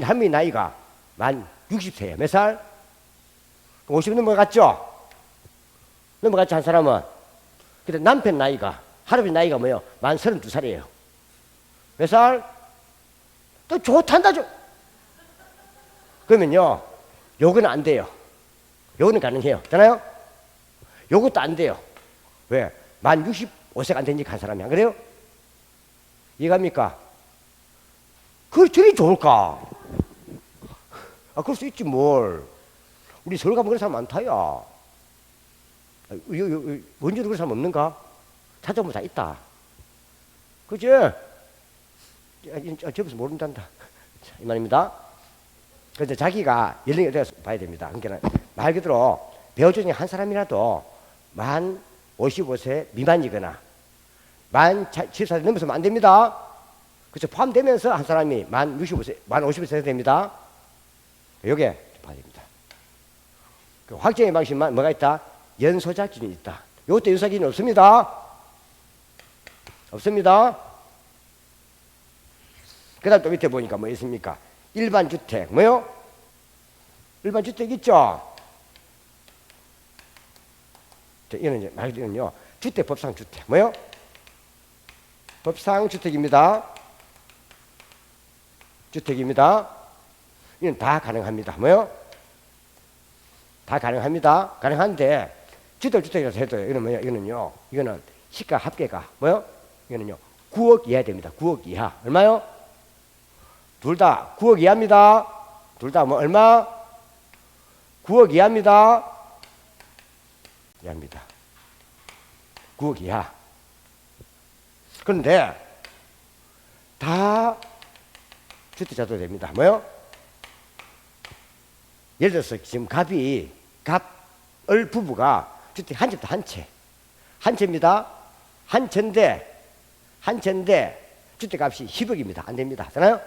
한 명의 나이가 만 60세예요. 몇 살? 50 넘어갔죠? 넘어갔죠, 한 사람은. 근데 남편 나이가, 할아버지 나이가 뭐예요? 만 32살이에요. 몇 살? 또 좋단다, 그러면요, 요거는 안 돼요. 요거는 가능해요. 되나요? 요것도 안 돼요. 왜? 만 65세가 안 되니까 한 사람이 안 그래요? 이해갑니까? 그걸 저리 좋을까? 그럴 수 있지, 뭘. 우리 서울 가면 그런 사람 많다야. 원주도 그런 사람 없는가? 찾아보면 다 있다. 그치? 저기서 모른단다. 이 말입니다. 그래서 자기가 연령이 어디서 봐야 됩니다. 그러니까 말 그대로 배우자 중에 한 사람이라도 만 55세 미만이거나 만 74세 넘어서면 안 됩니다. 그래서 포함되면서 한 사람이 만 55세 됩니다. 요게 봐야 됩니다. 그 확정의 방식만 뭐가 있다? 연소자 기준이 있다. 요것도 연소자 기준이 없습니다. 그 다음 또 밑에 보니까 뭐 있습니까? 일반 주택, 뭐요? 일반 주택 있죠? 이거는 이제 말 그대로요. 주택, 법상 주택, 뭐요? 법상 주택입니다. 이건 다 가능합니다. 뭐요? 다 가능합니다. 가능한데 주택이라서 해도 이거는 뭐요? 이거는 시가 합계가 뭐요? 이거는요 9억 이하 됩니다. 9억 이하. 얼마요? 둘 다 9억 이하입니다. 둘 다 뭐 얼마? 9억 이하입니다. 이하입니다. 9억 이하. 그런데 다 주택자도 됩니다. 뭐요? 예를 들어서 지금 갑을 부부가 주택 한 집도 한 채. 한 채입니다. 한 채인데 주택값이 10억입니다. 안 됩니다. 하잖아요?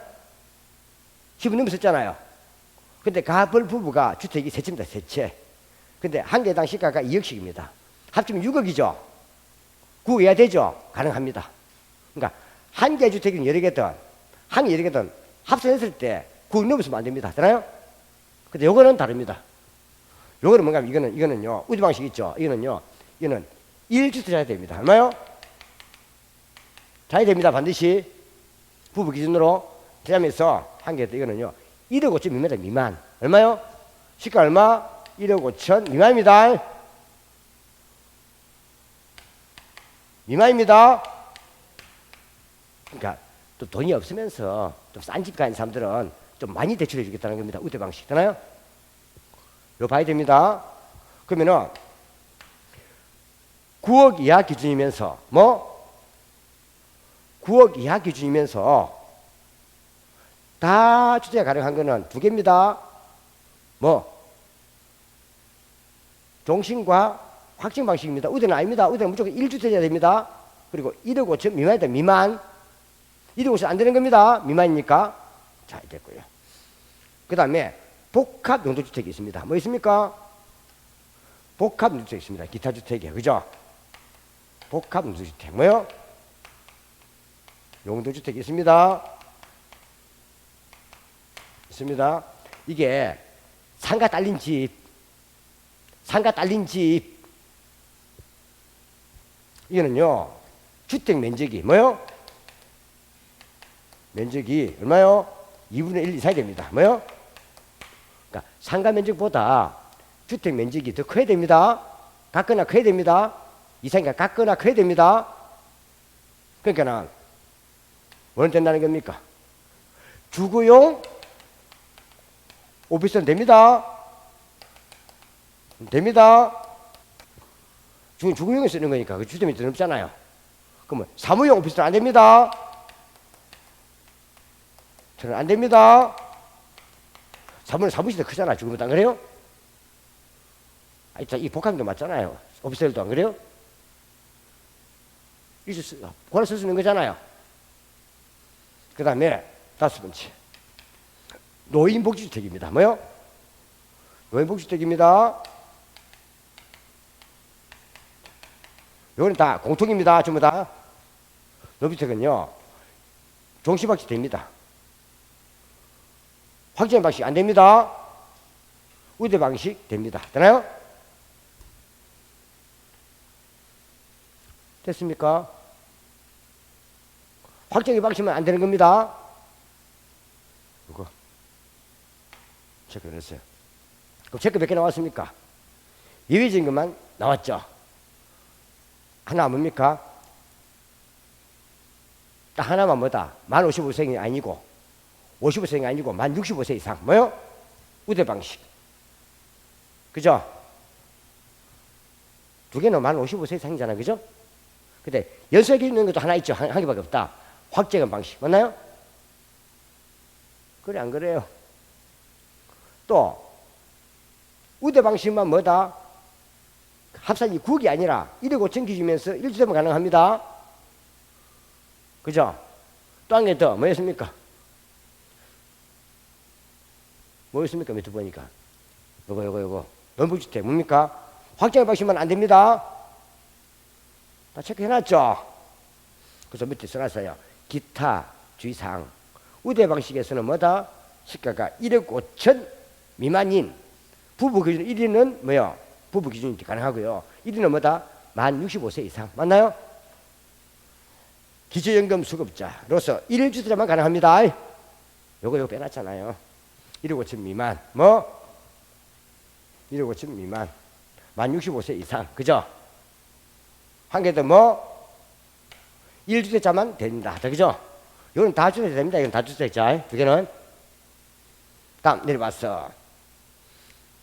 10억 넘었었잖아요. 근데 갑을 부부가 주택이 세 채입니다. 세 채. 근데 한 개당 시가가 2억씩입니다. 합치면 6억이죠. 9억 이하 되죠? 가능합니다. 그러니까 한 개 주택은 여러 개든 한 개 여러 개든 합산했을 때 9억 넘으면 안 됩니다. 하잖아요? 근데 요거는 다릅니다. 요거는 뭔가 이거는요. 우주 방식 있죠? 이거는 1주택 자야 됩니다. 얼마요? 자야 됩니다. 반드시 부부 기준으로 제하면서 한 개 더 이거는요. 1억 5천 미만입니다. 미만. 얼마요? 시가 얼마? 1억 5천 미만입니다. 미만입니다. 그러니까 또 돈이 없으면서 좀 싼 집 가는 사람들은 좀 많이 대출해 주겠다는 겁니다. 우대 방식이잖아요. 이거 봐야 됩니다. 그러면은 9억 이하 기준이면서 9억 이하 기준이면서 다 주택이 가능한 거는 두 개입니다. 종신과 확정 방식입니다. 우대는 아닙니다. 우대는 무조건 1주택이어야 됩니다. 그리고 1억 5천 미만이다. 미만. 1억 5천 안 되는 겁니다. 미만이니까. 자, 됐고요. 그 다음에 복합 용도주택이 있습니다. 뭐 있습니까? 복합 용도주택이 있습니다. 기타 주택이요. 그죠? 복합 용도주택. 뭐요? 용도주택이 있습니다. 이게 상가 딸린 집. 이거는요. 주택 면적이 뭐요? 면적이 얼마요? 2분의 1 이상이 됩니다. 뭐요? 그러니까 상가 면적보다 주택 면적이 더 커야 됩니다. 같거나 커야 됩니다. 이상이가 같거나 커야 됩니다. 그러니까는 뭐는 된다는 겁니까? 주거용 오피스는 됩니다. 주거용에 쓰는 거니까 그 주택이 더 넓잖아요. 그러면 사무용 오피스는 안 됩니다. 저는 안 됩니다. 사무실도 크잖아. 지금도 안 그래요? 이 복합도 맞잖아요. 오피스텔도 안 그래요? 권을 쓸 수 있는 거잖아요. 그 다음에 5번째 노인복지주택입니다. 뭐요? 노인복지주택입니다. 이거는 다 공통입니다. 전부 다. 노인복지주택은요 종시방식 됩니다. 확정 방식 안 됩니다. 우대 방식 됩니다. 되나요? 됐습니까? 확정의 방식은 안 되는 겁니다. 이거 체크를 했어요. 그럼 체크 몇 개 나왔습니까? 예외적인 것만 나왔죠. 하나 뭡니까? 딱 하나만 뭐다? 만 55세가 아니고 55세가 아니고 만 65세 이상. 뭐요? 우대 방식. 그죠? 두 개는 만 55세 이상이잖아. 그죠? 근데 연속이 있는 것도 하나 있죠. 한 개밖에 없다. 확정한 방식. 맞나요? 그래, 안 그래요? 또, 우대 방식만 뭐다? 합산이 9억이 아니라 1억 5천 기준이면서 1주택만 가능합니다. 그죠? 또 한 개 더, 뭐였습니까? 뭐였습니까? 몇 두 보니까. 요거. 논부주택, 뭡니까? 확정의 방식만 안 됩니다. 다 체크해놨죠? 그래서 밑에 써놨어요. 기타 주의사항. 우대 방식에서는 뭐다? 시가가 1억 5천 미만인 부부 기준 1위는 뭐요? 부부 기준이 가능하고요. 1위는 뭐다? 만 65세 이상. 맞나요? 기초연금 수급자로서 1주택자만 가능합니다. 요거 빼놨잖아요. 1억 5천 미만. 1억 5천 미만. 만 65세 이상. 그죠? 한 개 더 1주택자만 됩니다. 그죠? 이건 다 주택자 됩니다. 이건 다 주택자. 두 개는. 다음 내려봤어.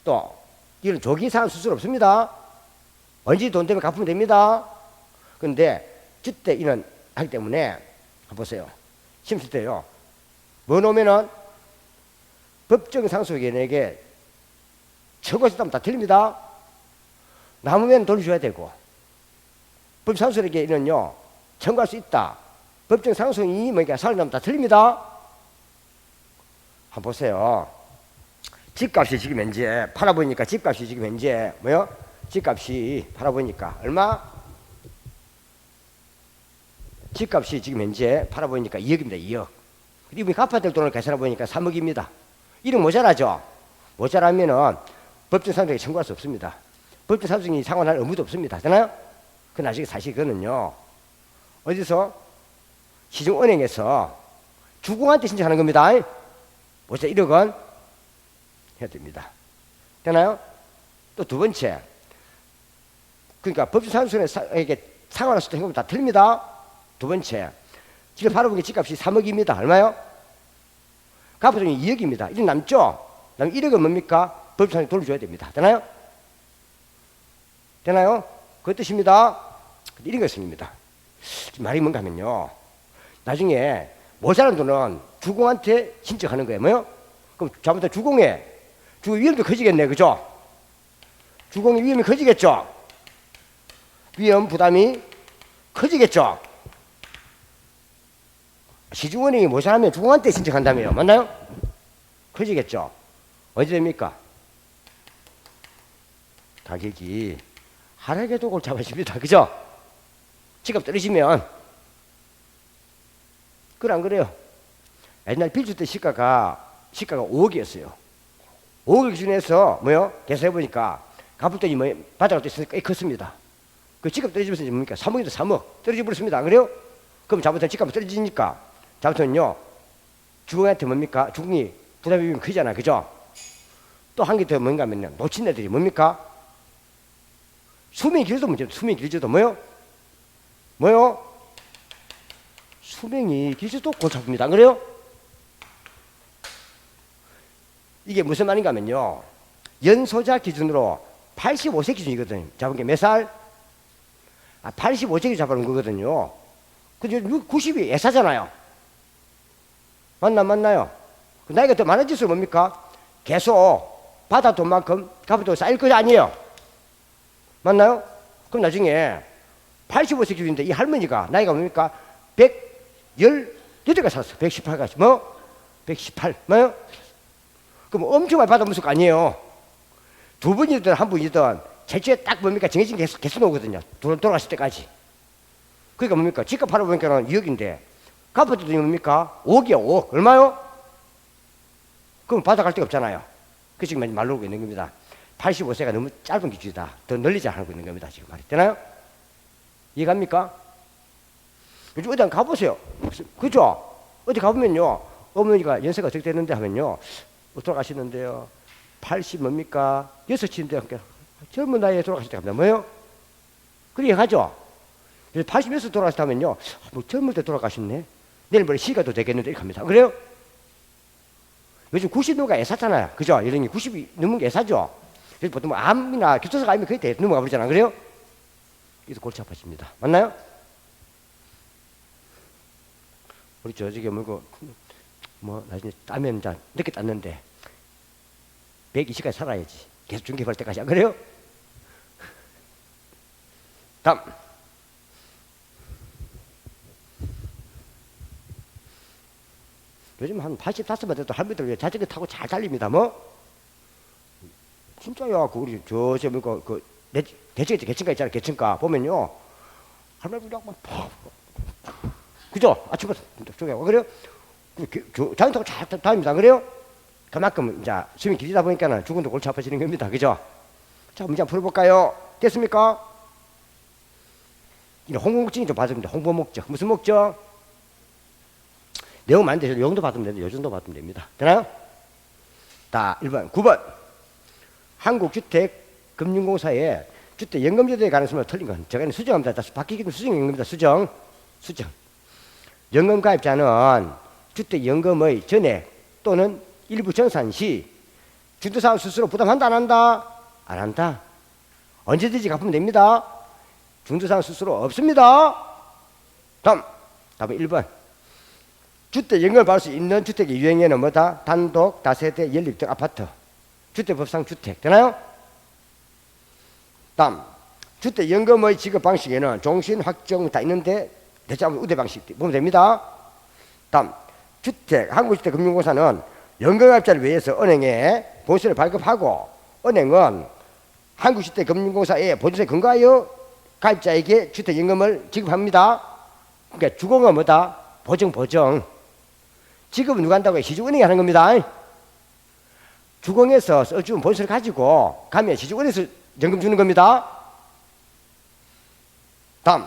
또, 이건 조기사항 수술 없습니다. 언제 돈 때문에 갚으면 됩니다. 근데 주택 인원 하기 때문에 한번 보세요. 심쓸 때요. 뭐 놓으면은 법정 상속인에게 처고에서 따면 다 틀립니다. 남으면 돌려줘야 되고 법정 상속인에게는요 청구할 수 있다. 법정 상속인이 뭐니까 살아나면 다 틀립니다. 한번 보세요. 집값이 지금 현재 팔아보니까 집값이 지금 현재 뭐요? 집값이 팔아보니까 얼마? 집값이 지금 현재 팔아보니까 2억입니다. 2억. 이분이 갚아야 될 돈을 계산해보니까 3억입니다. 1억 모자라죠? 모자라면은 법정 상속에 청구할 수 없습니다. 법정 상속인이 상환할 의무도 없습니다. 되나요? 그 나중에 사실 그거는요 어디서? 시중은행에서 주공한테 신청하는 겁니다. 모자 1억 원 해야 됩니다. 되나요? 또 두 번째, 그러니까 법정상속인에게 상환할 수 있는 건 다 틀립니다. 두 번째, 지금 바로 보기 집값이 3억입니다. 얼마요? 갚아주면 2억입니다. 1억 남죠? 그럼 1억은 뭡니까? 법정상속에 돌려줘야 됩니다. 되나요? 되나요? 그 뜻입니다. 이런 것입니다. 말이 뭔가 하면요, 나중에 모자란 돈은 주공한테 신청하는 거예요. 뭐요? 그럼 잘못하면 주공의 위험도 커지겠네. 그죠? 주공의 위험이 커지겠죠? 위험 부담이 커지겠죠? 시중은행이 모자라면 주공한테 신청한다며요. 맞나요? 커지겠죠? 어디 됩니까? 가격이 하락에도 골잡아집니다. 그죠? 집값 떨어지면. 그래 안 그래요? 옛날 빌주택 시가가 5억이었어요. 5억 기준에서 뭐요? 계산해보니까 갚을 돈이 뭐 바닥을 떴으니까 꽤 컸습니다. 그 집값 떨어지면서 뭡니까? 3억에서 3억 떨어져 버렸습니다. 안 그래요? 그럼 잘못하면 집값이 떨어지니까 잘못하면요 주공한테 뭡니까? 주공이 부담이 크잖아. 그죠? 또 한 개 더 뭔가 하면요, 놓친 애들이 뭡니까? 수명이 길어도 문제입니다. 수명이 길어도 뭐요? 수명이 길어도 골치 아픕니다. 안 그래요? 이게 무슨 말인가 하면요, 연소자 기준으로 85세 기준이거든요. 잡은 게 몇 살? 85세 기준 잡아놓은 거거든요. 근데 90이 예사잖아요. 맞나요? 나이가 더 많아질수록 뭡니까? 계속 받아 돈만큼 갚을 돈 쌓일 거 아니에요. 맞나요? 그럼 나중에 85세 기준인데 이 할머니가 나이가 뭡니까? 118가 살았어. 118까지. 118. 뭐요? 그럼 엄청 많이 받아먹을 거 아니에요. 두 분이든 한 분이든 제주에 딱 뭡니까? 정해진 개수 나오거든요. 돌아갔을 때까지. 그러니까 뭡니까? 집값 팔아보니까 2억인데 갚을 돈이 뭡니까? 5억이야. 5억. 얼마요? 그럼 받아갈 데가 없잖아요. 그 지금 말로 오고 있는 겁니다. 85세가 너무 짧은 기준이다. 더 늘리자 하고 있는 겁니다. 지금 말이 되나요? 이해갑니까? 요즘 어디 한번 가보세요. 그죠? 어디 가보면요, 어머니가 연세가 어떻게 됐는데 하면요, 돌아가시는데요, 80 뭡니까? 6인데 젊은 나이에 돌아가실 때 갑니다. 뭐요? 그렇게 하죠? 86세 돌아가셨다면요, 뭐 젊을 때 돌아가셨네? 내일 모레 시가도 되겠는데 이렇게 합니다. 그래요? 요즘 90 넘어가 애사잖아요. 그죠? 이런 게 90이 넘은 게 애사죠? 그래서 보통 뭐 암이나 교통사고 아니면 거의 넘어가 버리잖아요. 그래요? 그래서 골치 아파집니다. 맞나요? 우리 저기 뭐 나중에 따면 이제 늦게 땄는데 120까지 살아야지. 계속 중개할 때까지. 안 그래요? 다음. 요즘 한 85만 돼도 할머니들 자전거 타고 잘 달립니다. 진짜야. 우리 대체가 있잖아요. 개천가 보면요, 할머니들 막 그죠? 아침부터 저기 그래요? 자전거 타고 잘 다닙니다. 그래요? 그만큼 이제 수명이 길다 보니까는 죽은도 골치 아파지는 겁니다. 그죠? 자, 문제 한번 풀어볼까요? 됐습니까? 홍보목적이 좀 받으면 됩니다. 홍보목적. 무슨 목적? 내용 많은데 요 정도 받으면 됩니다. 요 정도 받으면 됩니다. 되나요? 자, 1번. 9번. 한국주택금융공사에 주택연금제도에 관한 설명을 틀린 건 저거는 수정합니다. 바뀌기는 수정연금입니다. 수정. 연금 가입자는 주택연금의 전액 또는 일부 정산 시 주택사업 스스로 부담한다 안 한다? 안 한다. 언제든지 갚으면 됩니다. 중도상 수수료 없습니다. 다음, 답은 1번. 주택연금을 받을 수 있는 주택의 유형에는 뭐다? 단독, 다세대, 연립 등 아파트. 주택법상 주택. 되나요? 다음, 주택연금의 지급 방식에는 종신, 확정 다 있는데 대체하면 우대 방식 보면 됩니다. 다음, 한국주택금융공사는 연금가입자를 위해서 은행에 보수를 발급하고 은행은 한국주택금융공사에 보수에 근거하여 가입자에게 주택연금을 지급합니다. 그러니까 주공은 뭐다? 보증. 지급은 누가 한다고요? 시중은행이 하는 겁니다. 주공에서 써준 보수를 가지고 가면 시중은행에서 연금 주는 겁니다. 다음,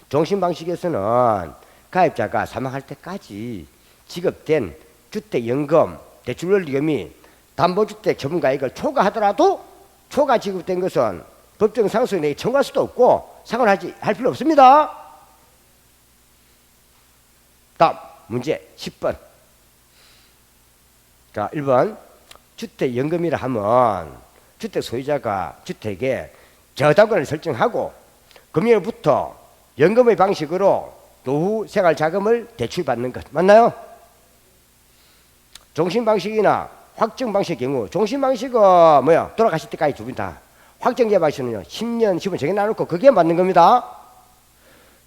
종신 방식에서는 가입자가 사망할 때까지 지급된 주택연금, 대출원리금이 담보주택 처분가액을 초과하더라도 초과 지급된 것은 법정 상속인에게 청구할 수도 없고 상환할 필요 없습니다. 다음 문제 10번. 자, 1번. 주택연금이라 하면 주택 소유자가 주택에 저당권을 설정하고 금융으로부터 연금의 방식으로 노후 생활자금을 대출받는 것 맞나요? 종신방식이나 확정방식의 경우 종신방식은 뭐야? 돌아가실 때까지 두 분 다. 확정제 방식은요 10년 15년 정해놔놓고 그게 맞는 겁니다.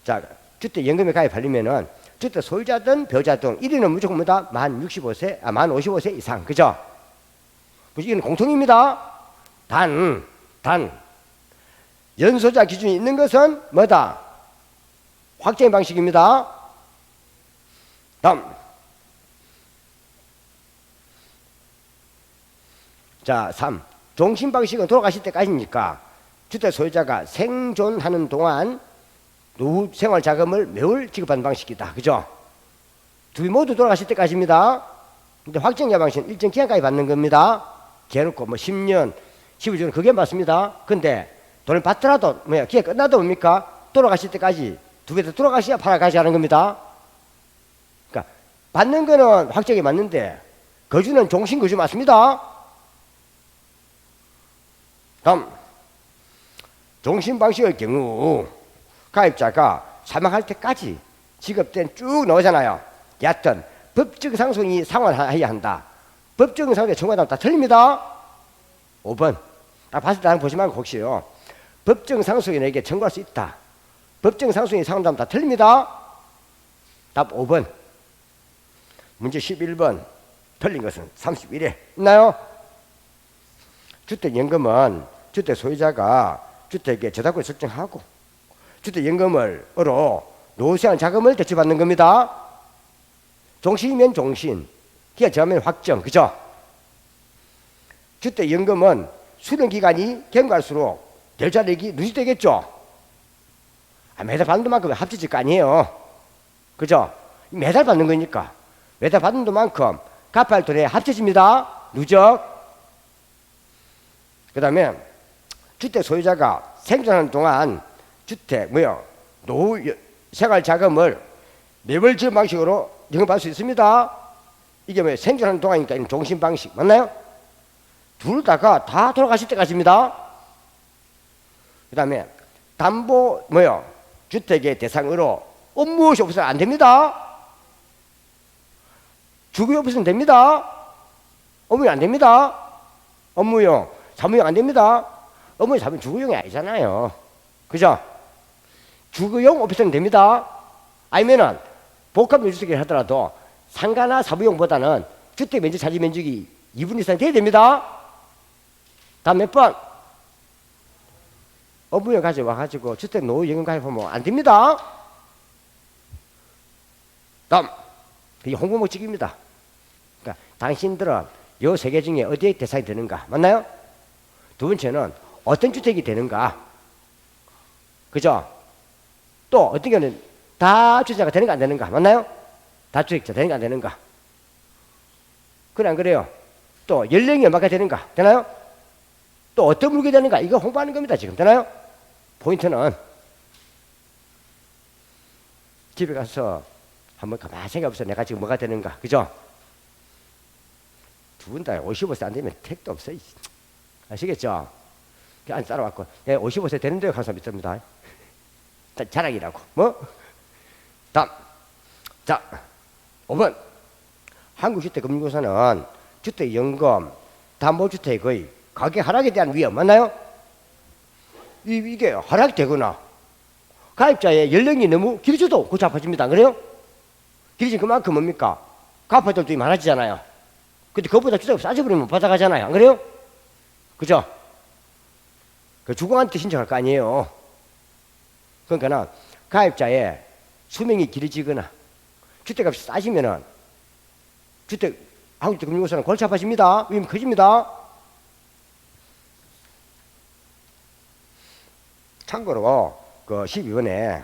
자, 주택연금에 가입하려면은 주택 소유자든 배우자든 1위는 무조건 뭐다? 만 55세 이상. 그죠? 이건 공통입니다. 단 연소자 기준이 있는 것은 뭐다? 확정 방식입니다. 다음. 자, 3. 종신 방식은 돌아가실 때까지니까 주택 소유자가 생존하는 동안 노후 생활 자금을 매월 지급하는 방식이다. 그죠? 둘 모두 돌아가실 때까지입니다. 근데 확정자 방식은 일정 기간까지 받는 겁니다. 개놓고 뭐 10년, 15년 그게 맞습니다. 근데 돈을 받더라도 기간 끝나도 뭡니까? 돌아가실 때까지 두 배 더 돌아가셔야 팔아가시 하는 겁니다. 그러니까 받는 거는 확정이 맞는데 거주는 종신거주 맞습니다. 다음, 종신방식의 경우 가입자가 사망할 때까지 지급된 쭉 나오잖아요. 여하튼 법정 상속인이 상환해야 한다. 법정 상속에 청구하면 다 틀립니다. 5번. 봤을 때 한번 보지 말고 혹시요. 법정 상속인에게 청구할 수 있다. 법정 상속인이 상환하면 다 틀립니다. 답 5번. 문제 11번. 틀린 것은 31회. 있나요? 주택연금은 주택 소유자가 주택에 저당권을 설정하고 주택연금으로 노후생활 자금을 대출받는 겁니다. 종신이면 종신, 기간 제한면 확정. 그죠? 주택연금은 수령기간이 경과할수록 대출자력이 누적되겠죠? 매달 받는 만큼 합쳐질 거 아니에요. 그죠? 매달 받는 거니까 매달 받는 돈만큼 갚아야 할 돈에 합쳐집니다. 누적. 그 다음에 주택 소유자가 생존하는 동안 주택 노후 생활 자금을 매월 지급 방식으로 연금받을 수 있습니다. 이게 생존하는 동안이니까 종신 방식 맞나요? 둘 다가 다 돌아가실 때까지입니다. 그 다음에 담보 주택의 대상으로 업무시 없어서는 안 됩니다. 주거비 없으면 됩니다. 업무용 안 됩니다. 업무용, 사무용 안 됩니다. 업무용, 사무용, 주거용이 아니잖아요. 그죠? 주거용 오피스는 됩니다. 아니면은 복합주택을 하더라도 상가나 사무용보다는 주택 면적 차지 면적이 2분 이상 돼야 됩니다. 다음 몇 번? 업무용 가져와가지고 주택 노후 연금 가입하면 안 됩니다. 다음, 이게 홍보목적입니다. 그러니까 당신들은 요 세 개 중에 어디에 대상이 되는가? 맞나요? 두 번째는 어떤 주택이 되는가? 그죠? 또 어떤 경우는 다주택자가 되는가 안 되는가? 맞나요? 다주택자 되는가 안 되는가? 그래 안 그래요? 또 연령이 얼마가 되는가? 되나요? 또 어떤 물건이 되는가? 이거 홍보하는 겁니다. 지금 되나요? 포인트는 집에 가서 한번 가만히 생각해보세요. 내가 지금 뭐가 되는가? 그죠? 두 분 다 55세 안 되면 택도 없어요. 아시겠죠? 안 따라왔고, 55세 되는데 가서 믿습니다. 자랑이라고. 뭐? 다음. 자, 5번. 한국주택금융공사는 주택연금, 담보주택의 가격 하락에 대한 위험, 맞나요? 이게 하락이 되거나 가입자의 연령이 너무 길어져도 고치 아파집니다. 안 그래요? 길어진 그만큼 뭡니까? 갚아들도 많아지잖아요. 근데 그것보다 주택을 싸져버리면 못 받아가잖아요. 안 그래요? 그죠? 그 주공한테 신청할 거 아니에요. 그러니까는 가입자의 수명이 길어지거나 주택값이 싸지면은 한국주택금융공사는 골치 아파집니다. 위험이 커집니다. 참고로 그 12번에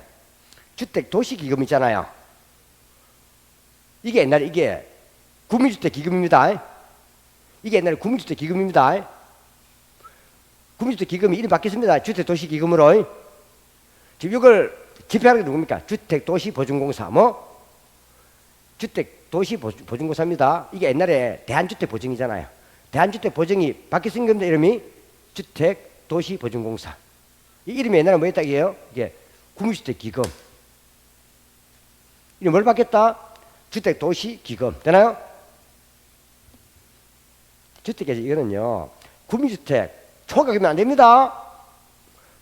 주택도시기금 있잖아요. 이게 옛날에 이게 국민주택기금입니다. 이게 옛날에 국민주택기금입니다. 국민주택기금이 이름 바뀌었습니다. 주택도시기금으로. 지금 이걸 집행하는 게 누굽니까? 주택도시보증공사. 뭐? 주택도시보증공사입니다. 이게 옛날에 대한주택보증이잖아요. 대한주택보증이 바뀌었습니다. 이름이 주택도시보증공사. 이 이름이 옛날에 뭐였다 이게요? 이게 국민주택기금. 이름 뭘 바뀌었다? 주택도시기금. 되나요? 주택에서 이거는요, 국민주택 초과금이 안 됩니다.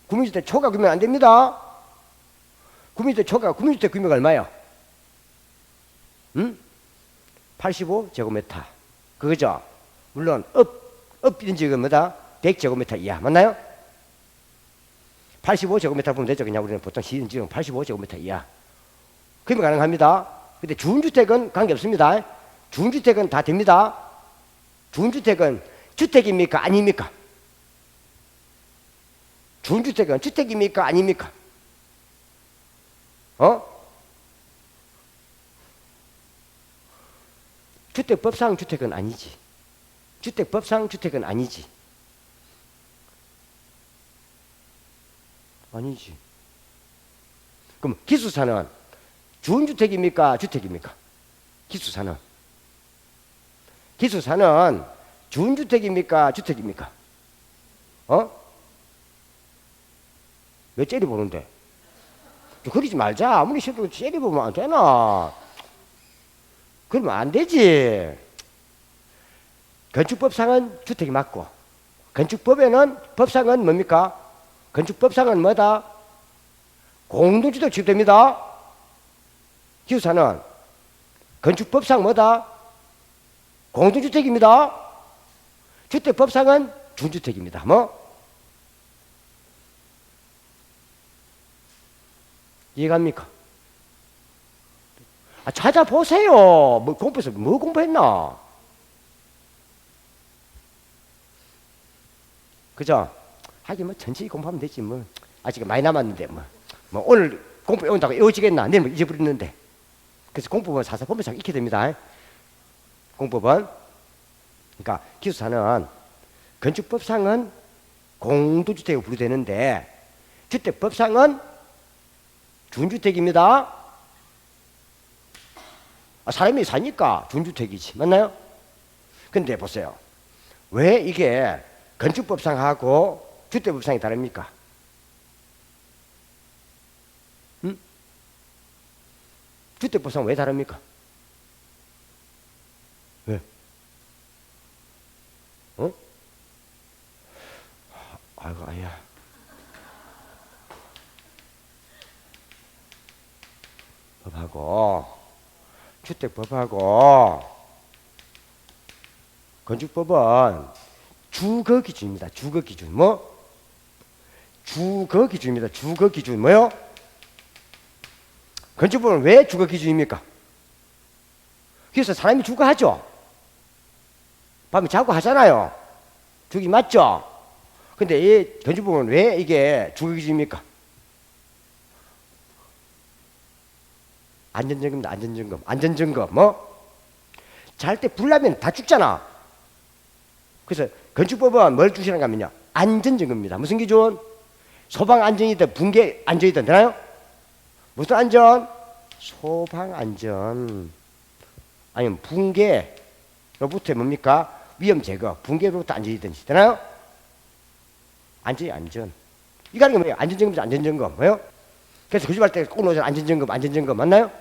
국민주택 초과금이 안 됩니다. 국민주택 규모가 얼마예요? 85제곱미터. 그거죠? 물론 업 이런 지역은 뭐다? 100제곱미터 이하. 맞나요? 85제곱미터 보면 되죠. 그냥 우리는 보통 시인 지역 85제곱미터 이하. 그러면 가능합니다. 근데 준주택은 관계없습니다. 준주택은 다 됩니다. 준주택은 주택입니까? 아닙니까? 준주택은 주택입니까? 아닙니까? 주택법상 주택은 아니지. 주택법상 주택은 아니지. 아니지. 그럼 기숙사는 준주택입니까? 주택입니까? 기숙사는 준주택입니까? 주택입니까? 왜 째리 보는데? 그러지 말자. 아무리 싫어도 째리 보면 안 되나? 그러면 안 되지. 건축법상은 주택이 맞고, 법상은 뭡니까? 건축법상은 뭐다? 공동주택 취급됩니다. 기숙사는 건축법상 뭐다? 공동주택입니다. 주택법상은 준주택입니다. 뭐? 이해갑니까? 찾아보세요. 뭐 공부해서 뭐 공부했나? 그죠? 하긴 뭐 천천히 공부하면 되지 뭐. 아직 많이 남았는데 뭐 오늘 공부해 온다고 이어지겠나? 내일 잊어버렸는데. 그래서 공법은 사서 보면서 익게 됩니다. 공법은. 그러니까 기숙사는 건축법상은 공동주택으로 분류되는데 주택법상은 준주택입니다. 사람이 사니까 준주택이지. 맞나요? 근데 보세요. 왜 이게 건축법상하고 주택법상이 다릅니까? 주택법상 왜 다릅니까? 왜? 아이고, 아야. 법하고, 주택법하고, 건축법은 주거 기준입니다. 주거 기준. 뭐? 주거 기준입니다. 주거 기준. 뭐요? 건축법은 왜 주거 기준입니까? 그래서 사람이 주거하죠. 밤에 자고 하잖아요. 주기 맞죠? 근데 이 건축법은 왜 이게 주거 기준입니까? 안전점검입니다. 안전점검. 안전점검. 뭐? 잘 때 불 나면 다 죽잖아. 그래서 건축법은 뭘 주시는가 하면요. 안전점검입니다. 무슨 기준? 소방 안전이든 붕괴 안전이든 되나요? 무슨 안전? 소방 안전. 아니면 붕괴로부터 뭡니까? 위험 제거. 붕괴로부터 안전이든지 되나요? 안전이 안전. 이거 하는 게 뭐예요? 안전점검이죠. 안전점검. 뭐예요? 그래서 그 집 할 때 꼭 넣어서 안전점검, 안전점검. 맞나요?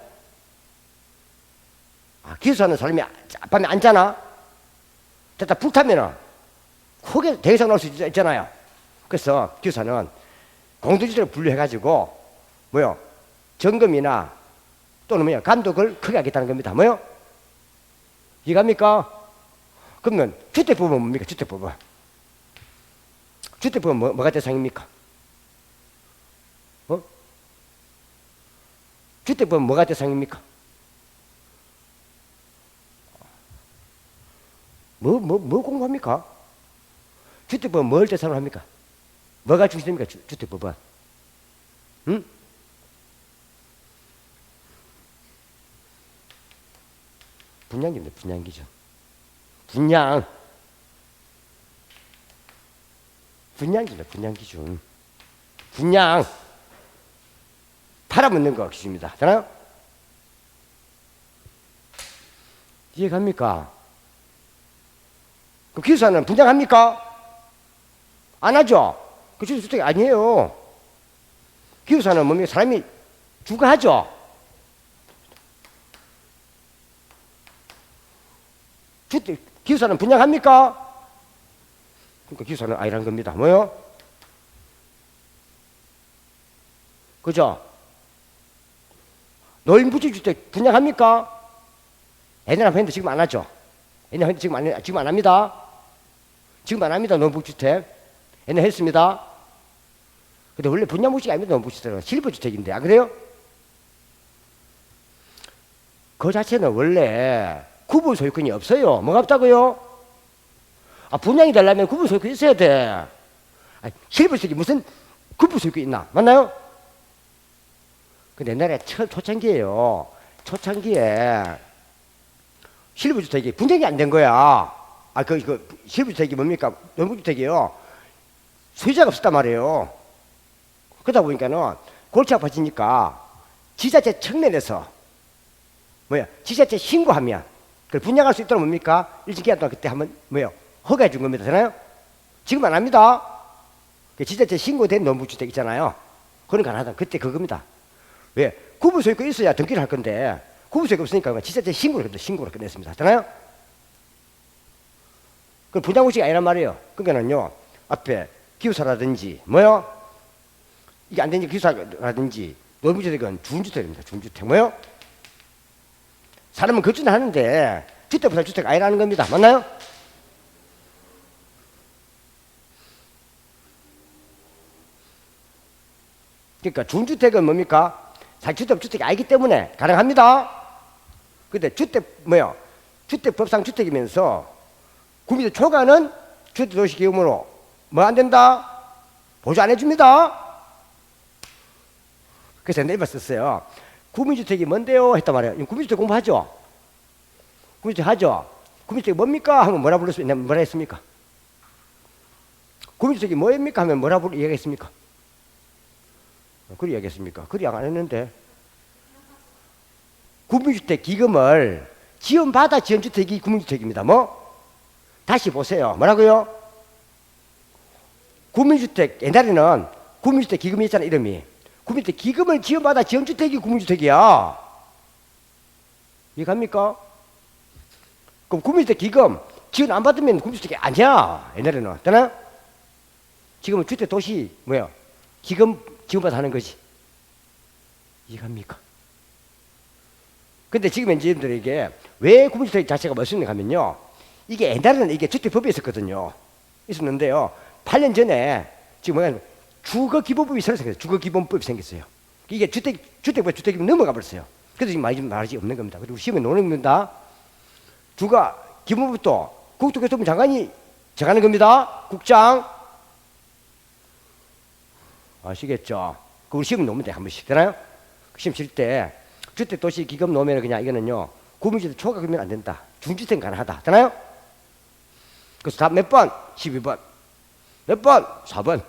아, 기숙사는 사람이 밤에 앉잖아. 됐다 불타면은 크게 대상 나올 수 있잖아요. 그래서 기숙사는 공동주택을 분류해가지고 뭐요? 점검이나 또는 뭐요? 감독을 크게 하겠다는 겁니다. 뭐요? 이해갑니까? 그러면 주택법은 뭡니까? 주택법은. 주택법은 뭐가 대상입니까? 어? 주택법은 뭐가 대상입니까? 뭐 공부합니까? 주택법은 뭘 대상으로 합니까? 뭐가 중심입니까? 주택법은? 응? 분양기입니다. 분양기죠. 분양. 분양기입니다. 분양기준. 분양. 팔아먹는 거 기준입니다. 잖아요? 이해갑니까? 그럼 기숙사는 분양합니까? 안 하죠? 그 주택이 아니에요. 기숙사는 뭡니까? 사람이 주거하죠? 기숙사는 분양합니까? 그러니까 기숙사는 아니란 겁니다. 뭐요? 그죠? 노인부지주택 분양합니까? 옛날에 했는데 지금 안 하죠? 옛날에 했는데 지금 안 합니다. 지금 안 합니다. 노인부지주택. 옛날에 했습니다. 근데 원래 분양부지가 아닙니다. 노인부지주택은 실버주택인데. 안 그래요? 그 자체는 원래 구분 소유권이 없어요. 뭐가 없다고요? 아, 분양이 되려면 구분 소유권이 있어야 돼. 실버주택이 무슨 구분 소유권이 있나? 맞나요? 근데 옛날에 초창기에요. 초창기에 실버주택이 분양이 안 된 거야. 실버주택이 뭡니까? 노인주택이요. 소유자가 없었단 말이에요. 그러다 보니까는 골치 아파지니까 지자체 측면에서 지자체 신고하면 그걸 분양할 수 있도록 뭡니까? 일정기간 동안 그때 한번 허가해 준 겁니다. 잖아요? 지금 안 합니다. 지자체 신고된 노인주택 있잖아요. 그런 거 안 하다. 그때 그겁니다. 왜? 구분 소유권 있어야 등기를 할 건데 구분 소유권 없으니까 지자체 신고를 끝냈습니다. 잖아요? 그 분양구역이 아니란 말이에요. 그러니까는요, 앞에 기숙사라든지 이게 안 되니까 기숙사라든지 노인주택은 준주택입니다. 준주택. 사람은 거주는 하는데 주택보다 주택 아니라는 겁니다. 맞나요? 그러니까 준주택은 뭡니까? 주택이 아니기 때문에 가능합니다. 근데 주택법상 주택이면서 국민들 초과는 주택도시기금으로 안 된다? 보조 안 해줍니다. 그래서 내가 썼어요. 국민주택이 뭔데요? 했단 말이에요. 국민주택 공부하죠? 국민주택 하죠? 국민주택이 뭡니까? 하면 뭐라 했습니까? 국민주택이 뭐입니까? 하면 뭐라고 이야기했습니까? 그리 이야기했습니까? 그리 안 했는데. 국민주택 기금을 지원받아 지원주택이 국민주택입니다. 다시 보세요. 뭐라고요? 국민주택, 옛날에는 국민주택 기금이 있잖아, 이름이. 국민주택 기금을 지원받아 지원주택이 국민주택이야. 이해갑니까? 그럼 국민주택 기금 지원 안 받으면 국민주택이 아니야. 옛날에는. 되나? 지금은 주택도시, 기금 지원받아 하는 거지. 이해갑니까? 근데 지금 엔지니어들에게 왜 국민주택 자체가 멋있는가 하면요. 이게 옛날에는 이게 주택법이 있었거든요. 있었는데요. 8년 전에 지금 주거기본법이 새로 생겼어요. 주거기본법이 생겼어요. 이게 주택보다 주택이 넘어가 버렸어요. 그래서 지금 말이 없는 겁니다. 그리고 시험에 노는 겁니다. 주거기본법도 국토교통부 장관이 정하는 겁니다. 국장. 아시겠죠? 그 우리 시험 놓으면 돼. 한 번씩. 되나요? 시험 칠 때 주택도시기금 놓으면 그냥 이거는요. 국민주택 초과금은 안 된다. 중주택은 가능하다. 되나요? 그래서 답 몇 번? 12번. 몇 번? 4번.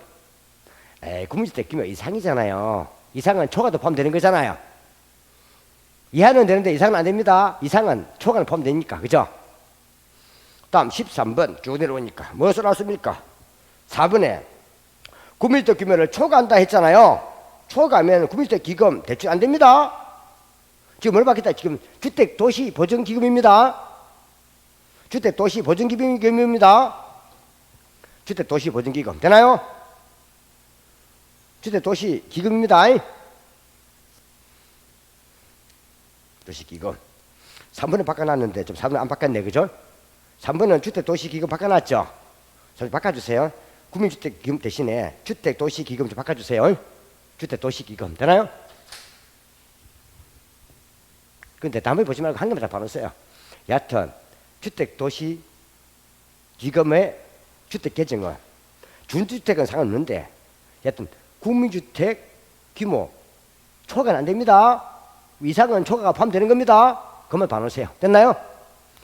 국민주택 기면 이상이잖아요. 이상은 초과도 포함되는 거잖아요. 이하는 되는데 이상은 안 됩니다. 이상은 초과는 포함되니까. 그죠? 다음 13번 쭉 내려오니까 무엇을 나왔습니까? 4번에 구밀적 규모를 초과한다 했잖아요. 초과하면 구밀적 기금 대출 안 됩니다. 지금 뭘 받겠다? 지금 주택도시보증기금입니다. 주택도시보증기금입니다. 주택도시보증기금 되나요? 주택도시기금입니다. 도시기금 3번은 바꿔놨는데 좀 3번 안 바꿨네, 그죠? 3번은 주택도시기금 바꿔놨죠? 좀 바꿔주세요. 국민주택기금 대신에 주택도시기금 좀 바꿔주세요. 주택도시기금 되나요? 근데 다음에 보지 말고 한 개만 다 바꾸세요. 여하튼 주택도시기금의 주택계정은 준주택은 상관없는데 여하튼 국민주택 규모 초과는 안 됩니다. 이상은 초과가 포함되는 겁니다. 그만 봐놓으세요. 됐나요?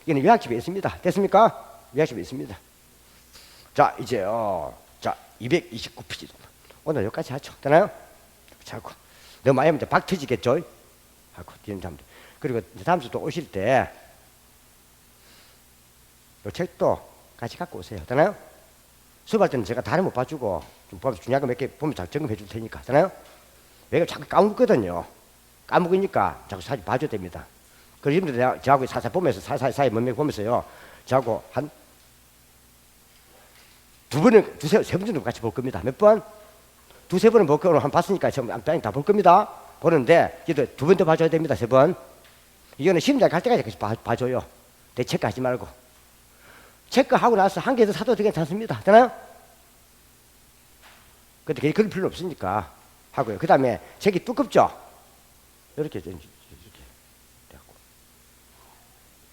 이거는 요약집에 있습니다. 됐습니까? 요약집에 있습니다. 자, 이제요. 자, 229페이지. 오늘 여기까지 하죠. 되나요? 자고 너무 많이 하면 이제 박 터지겠죠? 하고 뒤는 잠. 그리고 다음 주 또 오실 때 이 책도 같이 갖고 오세요. 되나요? 수업할 때는 제가 다른 못 봐주고 좀 보면서 중요한 거 몇 개 보면 잘 점검해 줄 테니까. 되나요? 내가 자꾸 까먹거든요. 까먹으니까 자꾸 사진 봐줘야 됩니다. 그래서 내가 저하고 사살 보면서 사이 몇명 보면서요. 저하고 한 두 번은 세 번 정도 같이 볼 겁니다. 몇 번? 두세 번은 볼 거로 한 봤으니까 전부 다 볼 겁니다. 보는데 그래도 두 번 더 봐줘야 됩니다. 세 번. 이거는 시험장 갈 때까지 같이 봐줘요. 내 체크하지 말고. 체크하고 나서 한 개 더 사도 되게 괜찮습니다. 되나요? 근데 그럴 필요 없으니까 하고요. 그 다음에 책이 두껍죠? 이렇게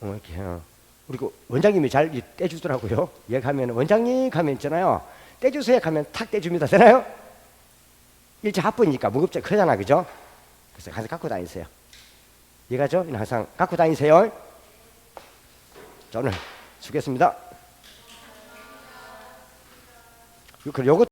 이렇게 해요. 그리고 원장님이 잘 떼주더라고요. 얘기하면 원장님 가면 있잖아요. 떼주세요 하면 탁 떼줍니다. 되나요? 일체 합본이니까 무겁지 크잖아, 그죠? 그래서 항상 갖고 다니세요. 이해가죠? 항상 갖고 다니세요. 자, 오늘 수고했습니다. 그리고 요거